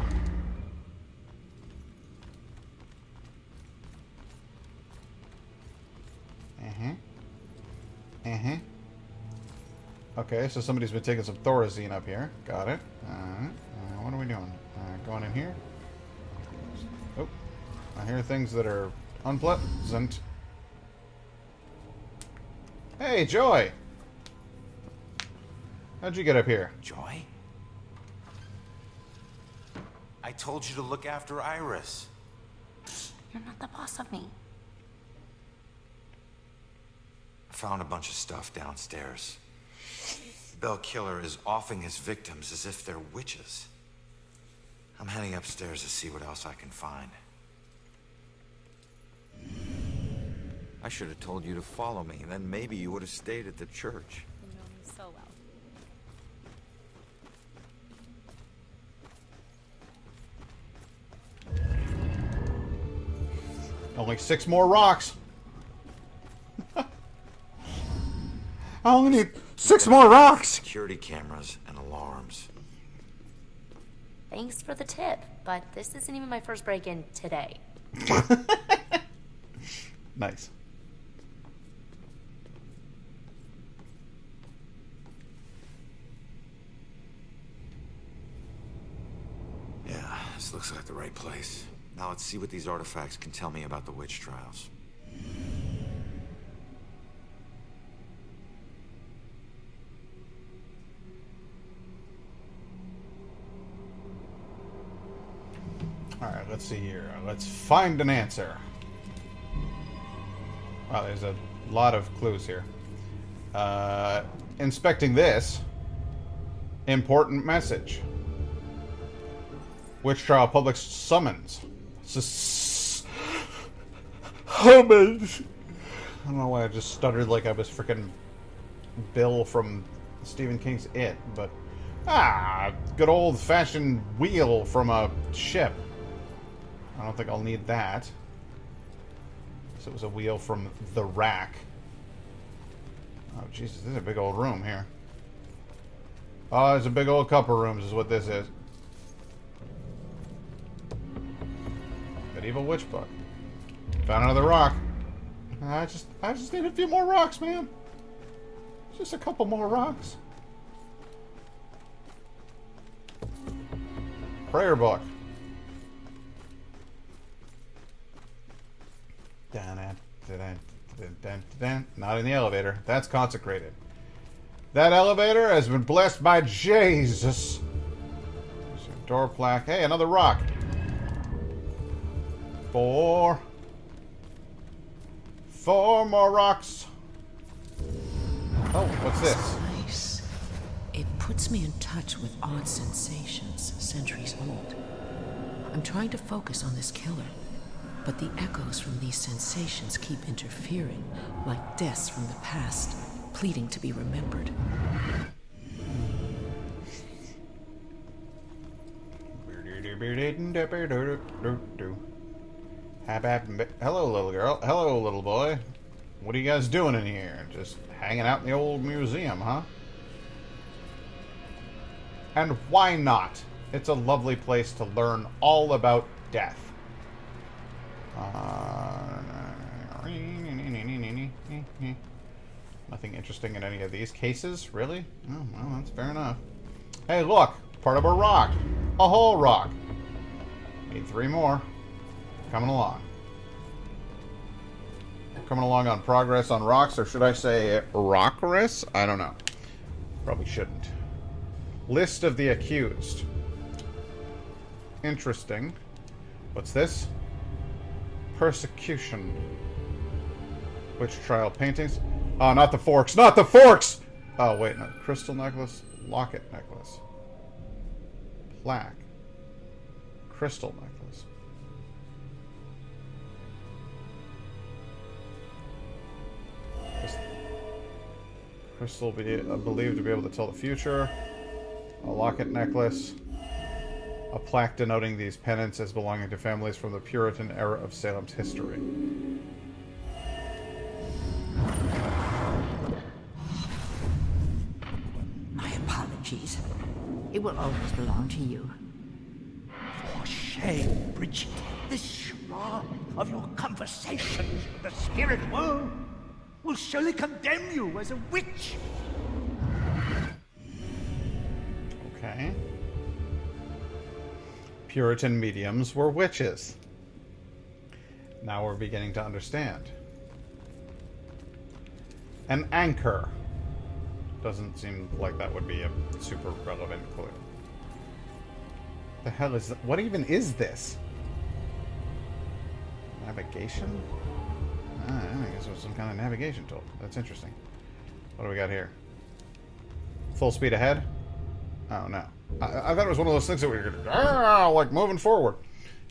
Okay, so somebody's been taking some Thorazine up here. Got it. What are we doing? Going in here? Oh, I hear things that are unpleasant. Hey, Joy! How'd you get up here? Joy? I told you to look after Iris. You're not the boss of me. I found a bunch of stuff downstairs. Bell Killer is offing his victims as if they're witches. I'm heading upstairs to see what else I can find. I should have told you to follow me, and then maybe you would have stayed at the church. You know me so well. Only 6 more rocks. I only need 6 more rocks. Security cameras and alarms. Thanks for the tip, but this isn't even my first break-in today. Nice. Yeah, this looks like the right place. Now let's see what these artifacts can tell me about the witch trials. Alright, let's see here. Let's find an answer. Wow, there's a lot of clues here. Inspecting this. Important message. Witch trial public summons. Homage. I don't know why I just stuttered like I was freaking Bill from Stephen King's It, but good old-fashioned wheel from a ship. I don't think I'll need that. So it was a wheel from the rack. Oh, Jesus, this is a big old room here. Oh, there's a big old couple rooms is what this is. Medieval witch book. Found another rock. I just need a few more rocks, man. Just a couple more rocks. Prayer book. Not in the elevator. That's consecrated. That elevator has been blessed by Jesus. There's a door plaque. Hey, another rock. 4 more rocks. Oh, what's this? Nice. It puts me in touch with odd sensations, centuries old. I'm trying to focus on this killer, but the echoes from these sensations keep interfering, like deaths from the past, pleading to be remembered. Hello, little girl. Hello, little boy. What are you guys doing in here? Just hanging out in the old museum, huh? And why not? It's a lovely place to learn all about death. Nothing interesting in any of these cases, really? Oh, well, that's fair enough. Hey, look! Part of a rock! A whole rock! Need 3 more. Coming along. Coming along on progress on rocks, or should I say rockress? I don't know. Probably shouldn't. List of the accused. Interesting. What's this? Persecution. Witch trial paintings. Oh, not the forks. Not the forks! Oh, wait, no. Crystal necklace. Locket necklace. Plaque. Crystal necklace. Crystal believed to be able to tell the future. A locket necklace. A plaque denoting these pendants as belonging to families from the Puritan era of Salem's history. My apologies. It will always belong to you. For shame, Bridget. This shroud of your conversations with the spirit world. will surely condemn you as a witch. Okay. Puritan mediums were witches. Now we're beginning to understand. An anchor. Doesn't seem like that would be a super relevant clue. The hell is that? What even is this? Navigation? I guess it was some kind of navigation tool. That's interesting. What do we got here? Full speed ahead? Oh, no. I thought it was one of those things that we were gonna, like moving forward.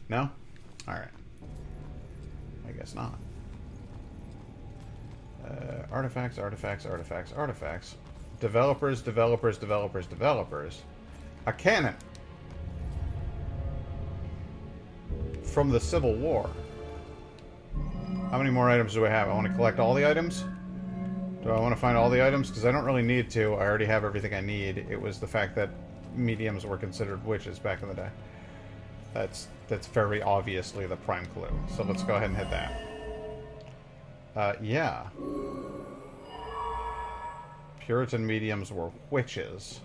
No? Alright. I guess not. Artifacts, artifacts, artifacts, artifacts. Developers, developers, developers, developers. A cannon. From the Civil War. How many more items do I have? I want to collect all the items? Do I want to find all the items? Because I don't really need to. I already have everything I need. It was the fact that mediums were considered witches back in the day. That's very obviously the prime clue. So let's go ahead and hit that. Yeah. Puritan mediums were witches.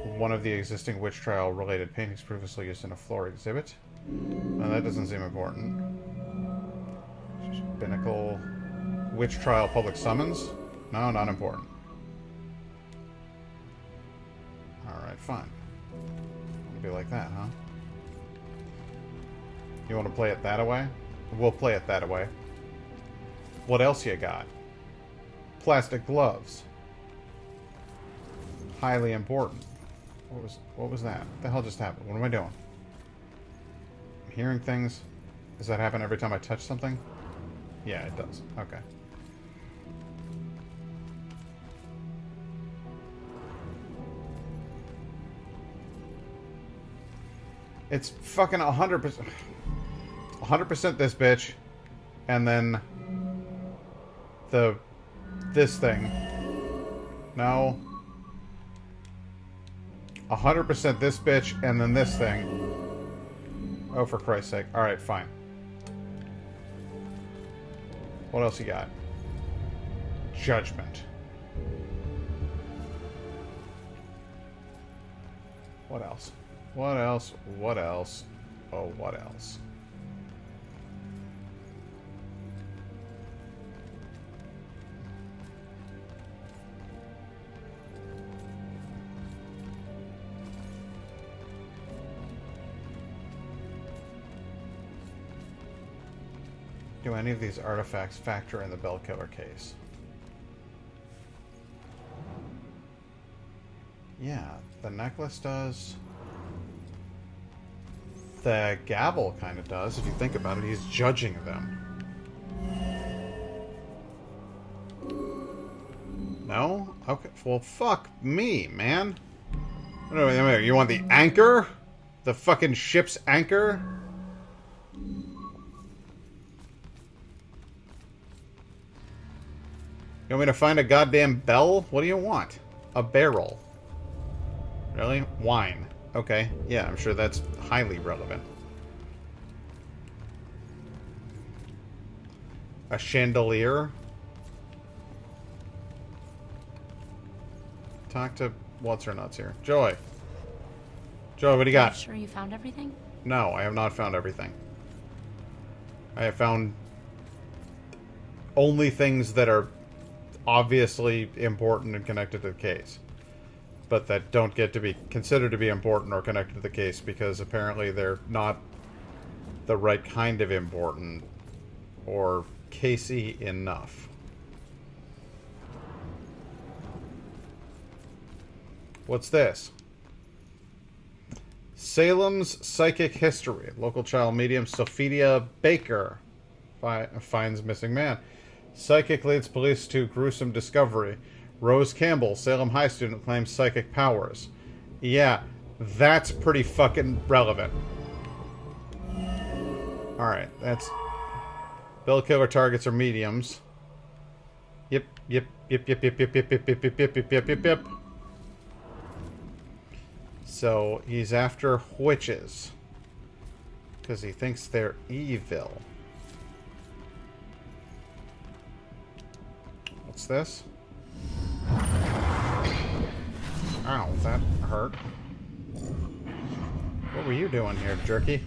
One of the existing witch trial related paintings previously used in a floor exhibit. No, that doesn't seem important. Binnacle. Witch trial public summons? No, not important. Alright, fine. It'll be like that, huh? You want to play it that away? We'll play it that away. What else you got? Plastic gloves. Highly important. What was that? What the hell just happened? What am I doing? I'm hearing things. Does that happen every time I touch something? Yeah, it does. Okay. It's fucking 100%. 100% this bitch. And then this thing. No. 100% this bitch and then this thing. Oh, for Christ's sake. Alright, fine. What else you got? Judgment. What else? What else? What else? Oh, what else? Do any of these artifacts factor in the Bell Killer case? Yeah, the necklace does. The gavel kind of does, if you think about it. He's judging them. No? Okay, well, fuck me, man. Wait, you want the anchor? The fucking ship's anchor? You want me to find a goddamn bell? What do you want? A barrel. Really? Wine. Okay. Yeah, I'm sure that's highly relevant. A chandelier? Talk to what's-her-nuts here. Joy. Joy, what do you got? Are you sure you found everything? No, I have not found everything. I have found only things that are obviously important and connected to the case, but that don't get to be considered to be important or connected to the case because apparently they're not the right kind of important or casey enough. What's this? Salem's Psychic History. Local child medium Sophia Baker finds missing man. Psychic leads police to gruesome discovery. Rose Campbell, Salem High student, claims psychic powers. Yeah, that's pretty fucking relevant. Alright, that's... Bell Killer targets are mediums. Yep. So, he's after witches. Because he thinks they're evil. What's this? Ow, that hurt. What were you doing here, jerky?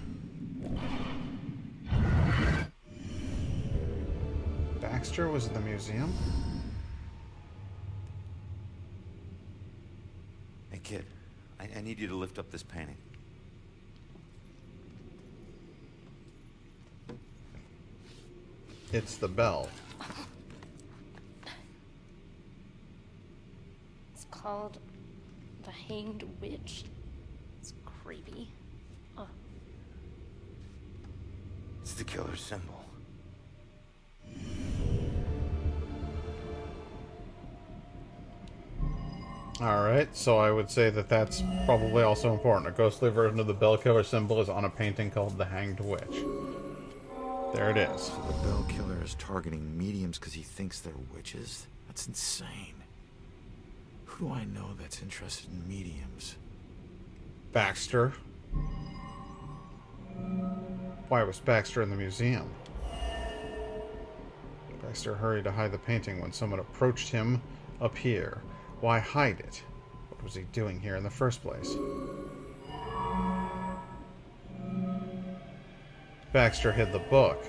Baxter was in the museum? Hey, kid. I need you to lift up this painting. It's the bell. It's called the Hanged Witch. It's creepy. Oh. It's the killer's symbol. Alright, so I would say that that's probably also important. A ghostly version of the bell killer symbol is on a painting called the Hanged Witch. There it is. So the bell killer is targeting mediums because he thinks they're witches? That's insane. Who do I know that's interested in mediums? Baxter. Why was Baxter in the museum? Baxter hurried to hide the painting when someone approached him up here. Why hide it? What was he doing here in the first place? Baxter hid the book.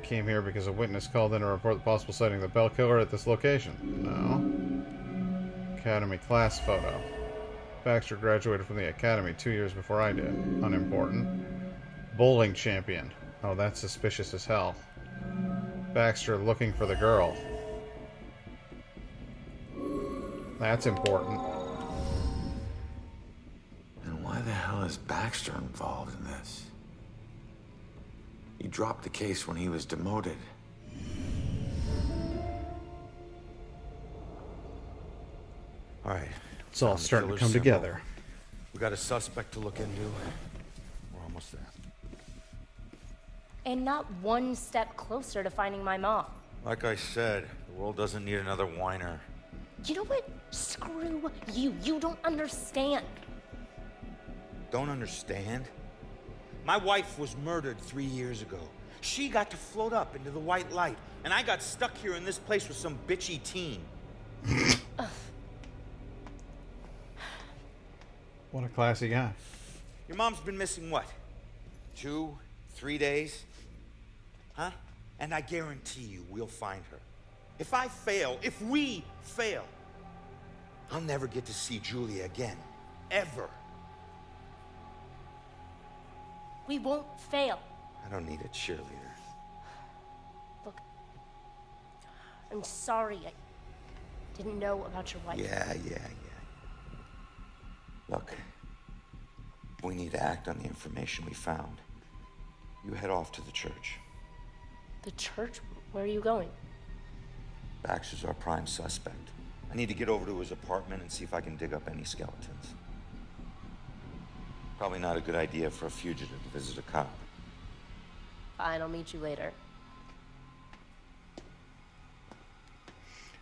He came here because a witness called in to report the possible sighting of the bell killer at this location. No. Academy class photo. Baxter graduated from the academy 2 years before I did. Unimportant. Bowling champion. Oh, that's suspicious as hell. Baxter looking for the girl. That's important. And why the hell is Baxter involved in this? He dropped the case when he was demoted. All right. It's all starting to come together. We got a suspect to look into. We're almost there. And not one step closer to finding my mom. Like I said, the world doesn't need another whiner. You know what? Screw you. You don't understand. Don't understand? My wife was murdered 3 years ago. She got to float up into the white light, and I got stuck here in this place with some bitchy teen. What a classy guy. Your mom's been missing what? 2, 3 days? Huh? And I guarantee you we'll find her. If I fail, if we fail, I'll never get to see Julia again. Ever. We won't fail. I don't need a cheerleader. Look, I'm sorry. I didn't know about your wife. Yeah. Look, we need to act on the information we found. You head off to the church. The church? Where are you going? Baxter's our prime suspect. I need to get over to his apartment and see if I can dig up any skeletons. Probably not a good idea for a fugitive to visit a cop. Fine, I'll meet you later.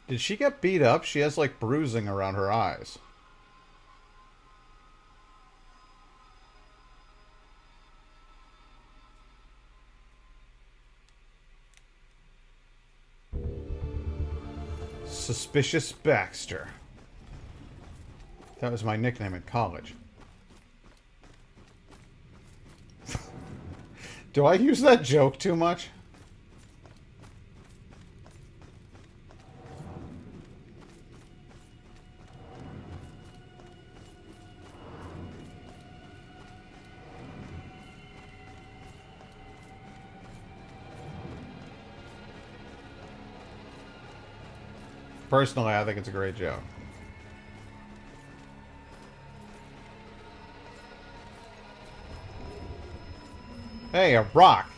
Did she get beat up? She has like bruising around her eyes. Suspicious Baxter. That was my nickname in college. Do I use that joke too much? Personally, I think it's a great joke. Hey, a rock!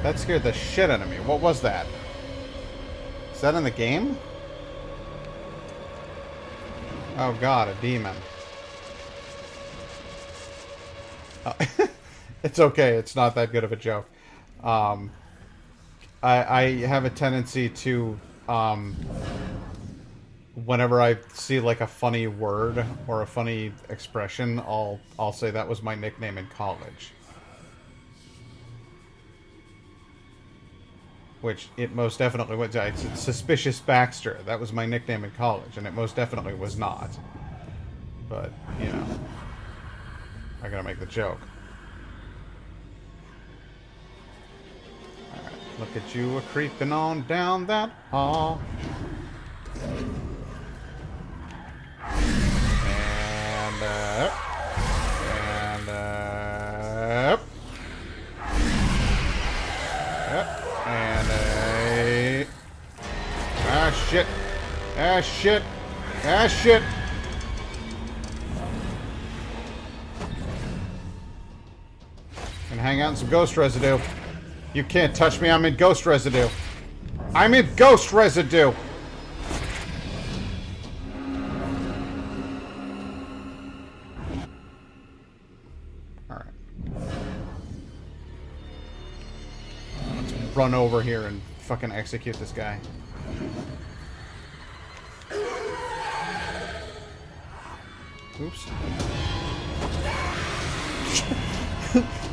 That scared the shit out of me. What was that? Is that in the game? Oh god, a demon. Oh, it's okay, it's not that good of a joke. I have a tendency to whenever I see like a funny word or a funny expression, I'll say that was my nickname in college. Which it most definitely was. It's Suspicious Baxter. That was my nickname in college, and it most definitely was not. But, you know, I gotta make the joke. Alright, look at you a-creeping on down that hall. And, up. Yep. And ah shit. Ah shit. Ah shit. And hang out in some ghost residue. You can't touch me, I'm in ghost residue. I'm in ghost residue! Alright. Let's run over here and fucking execute this guy. Oops.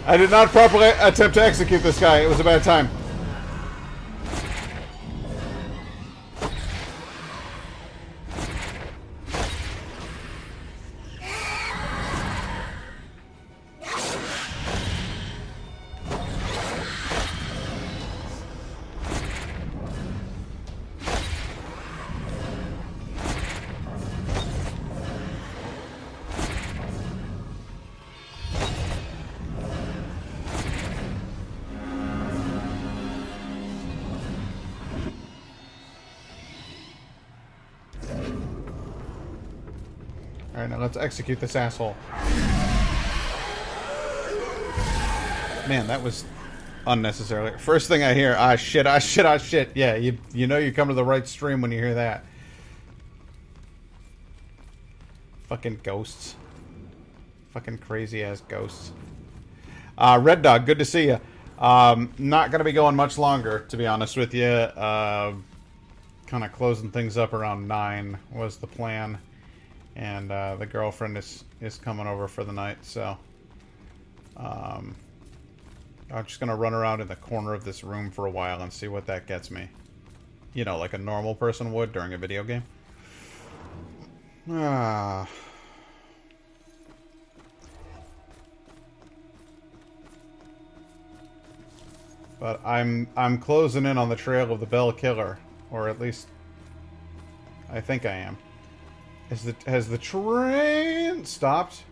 I did not properly attempt to execute this guy. It was a bad time. Alright, now let's execute this asshole. Man, that was unnecessary. First thing I hear, ah shit, ah shit, ah shit. Yeah, you know you come to the right stream when you hear that. Fucking ghosts. Fucking crazy ass ghosts. Red Dog, good to see you. Not gonna be going much longer, to be honest with you. Kind of closing things up around 9 was the plan. And the girlfriend is coming over for the night, so I'm just gonna run around in the corner of this room for a while and see what that gets me. You know, like a normal person would during a video game. But I'm closing in on the trail of the Bell Killer, or at least I think I am. Has the train stopped?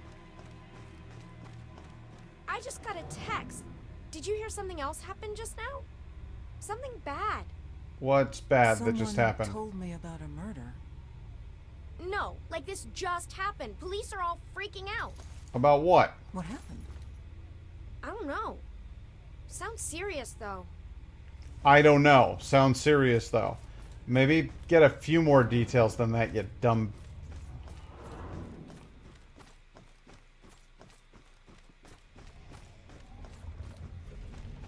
I just got a text. Did you hear something else happen just now? Something bad. What's bad that just happened? Someone told me about a murder. No, like this just happened. Police are all freaking out. About what? What happened? I don't know. Sounds serious, though. I don't know. Sounds serious, though. Maybe get a few more details than that, you dumb...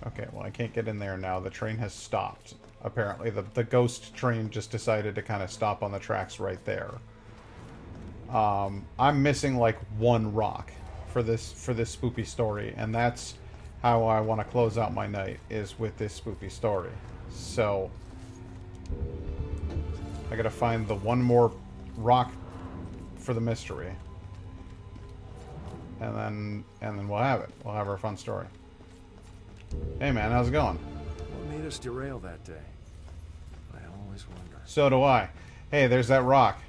Okay, well, I can't get in there now. The train has stopped. Apparently, the ghost train just decided to kind of stop on the tracks right there. I'm missing, like, one rock for this spoopy story, and that's how I want to close out my night, is with this spoopy story. So, I gotta find the one more rock for the mystery. And then we'll have it. We'll have our fun story. Hey man, how's it going? What made us derail that day? I always wonder. So do I. Hey, there's that rock.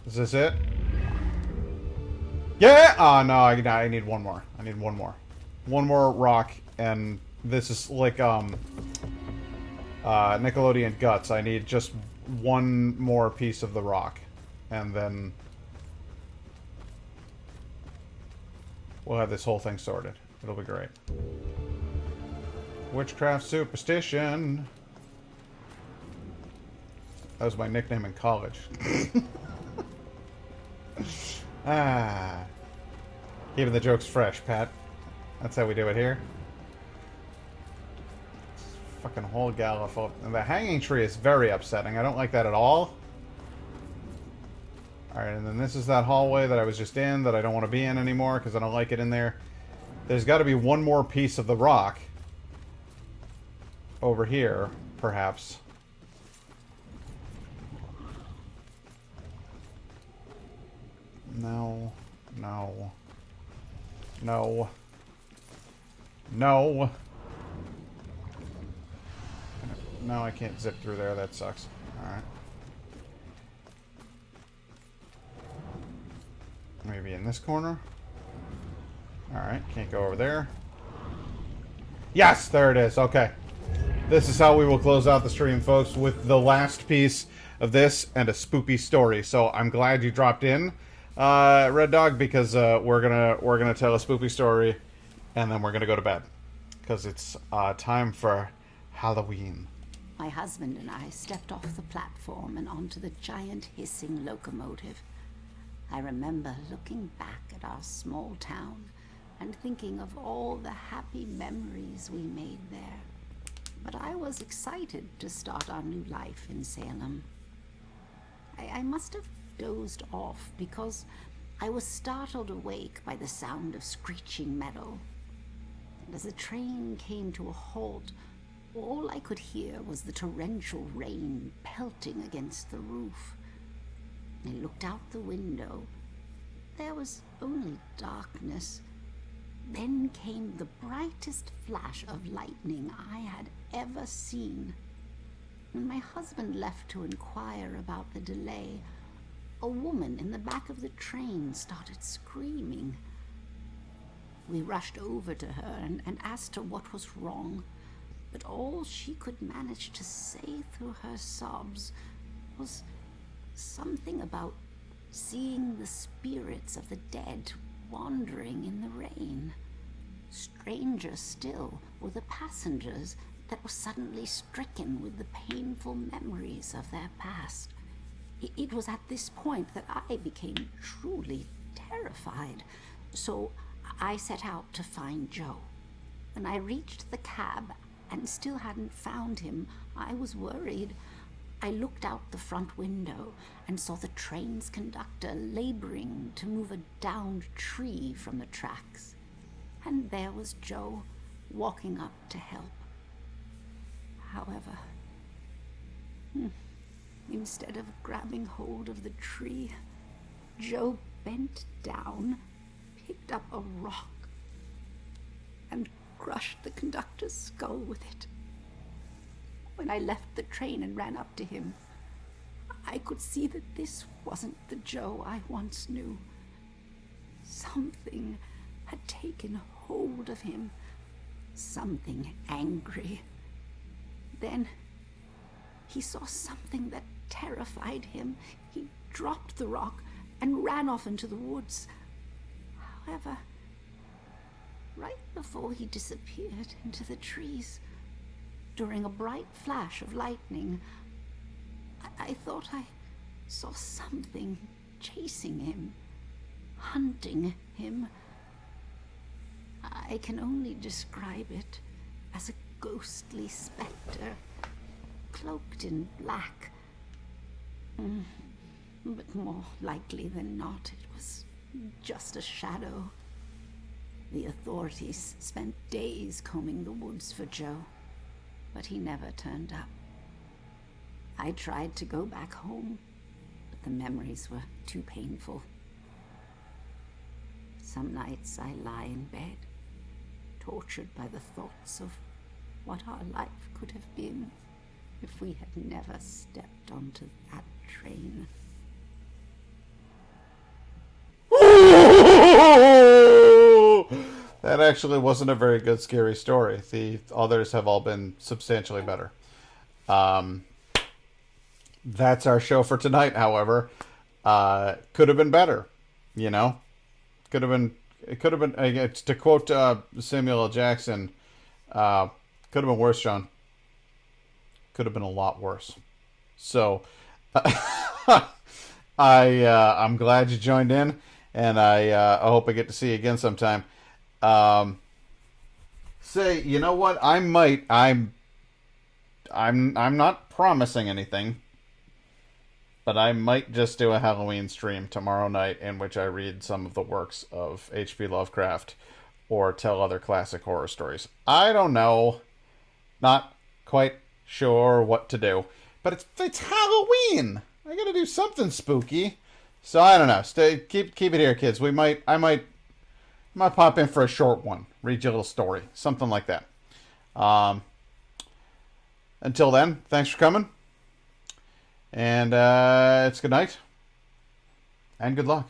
Is this it? Yeah! Oh no, I need one more. I need one more. One more rock, and this is like Nickelodeon Guts. I need just one more piece of the rock, and then we'll have this whole thing sorted. It'll be great. Witchcraft superstition. That was my nickname in college. Keeping the jokes fresh, Pat. That's how we do it here. Fucking whole gallop. And the hanging tree is very upsetting. I don't like that at all. Alright, and then this is that hallway that I was just in that I don't want to be in anymore because I don't like it in there. There's got to be one more piece of the rock over here, perhaps. No. No. No. No. No, I can't zip through there. That sucks. Alright. Maybe in this corner. Alright, can't go over there. Yes, there it is. Okay. This is how we will close out the stream, folks, with the last piece of this and a spoopy story. So I'm glad you dropped in, Red Dog, because we're gonna tell a spoopy story, and then we're gonna go to bed, because it's time for Halloween. My husband and I stepped off the platform and onto the giant hissing locomotive. I remember looking back at our small town and thinking of all the happy memories we made there. But I was excited to start our new life in Salem. I must have dozed off because I was startled awake by the sound of screeching metal. And as the train came to a halt, all I could hear was the torrential rain pelting against the roof. I looked out the window. There was only darkness. Then came the brightest flash of lightning I had ever seen. When my husband left to inquire about the delay, a woman in the back of the train started screaming. We rushed over to her and asked her what was wrong, but all she could manage to say through her sobs was something about seeing the spirits of the dead wandering in the rain. Stranger still were the passengers that were suddenly stricken with the painful memories of their past. It was at this point that I became truly terrified, so I set out to find Joe. When I reached the cab and still hadn't found him, I was worried. I looked out the front window and saw the train's conductor laboring to move a downed tree from the tracks. And there was Joe, walking up to help. However, instead of grabbing hold of the tree, Joe bent down, picked up a rock, and crushed the conductor's skull with it. When I left the train and ran up to him, I could see that this wasn't the Joe I once knew. Something had taken hold of him, something angry. Then he saw something that terrified him. He dropped the rock and ran off into the woods. However, right before he disappeared into the trees, during a bright flash of lightning, I thought I saw something chasing him, hunting him. I can only describe it as a ghostly specter, cloaked in black. But more likely than not, it was just a shadow. The authorities spent days combing the woods for Joe, but he never turned up. I tried to go back home, but the memories were too painful. Some nights I lie in bed, tortured by the thoughts of what our life could have been if we had never stepped onto that train. That actually wasn't a very good scary story. The others have all been substantially better. That's our show for tonight, however. Could have been better, you know? Could have been, to quote Samuel L. Jackson, could have been worse, John. Could have been a lot worse. So, I'm glad you joined in, and I hope I get to see you again sometime. Say, you know what? I'm not promising anything, But I might just do a Halloween stream tomorrow night in which I read some of the works of H.P. Lovecraft or tell other classic horror stories. I don't know. Not quite sure what to do. But it's Halloween. I gotta do something spooky. So I don't know. Keep it here, kids. I might pop in for a short one. Read you a little story. Something like that. Until then, thanks for coming. And it's good night. And good luck.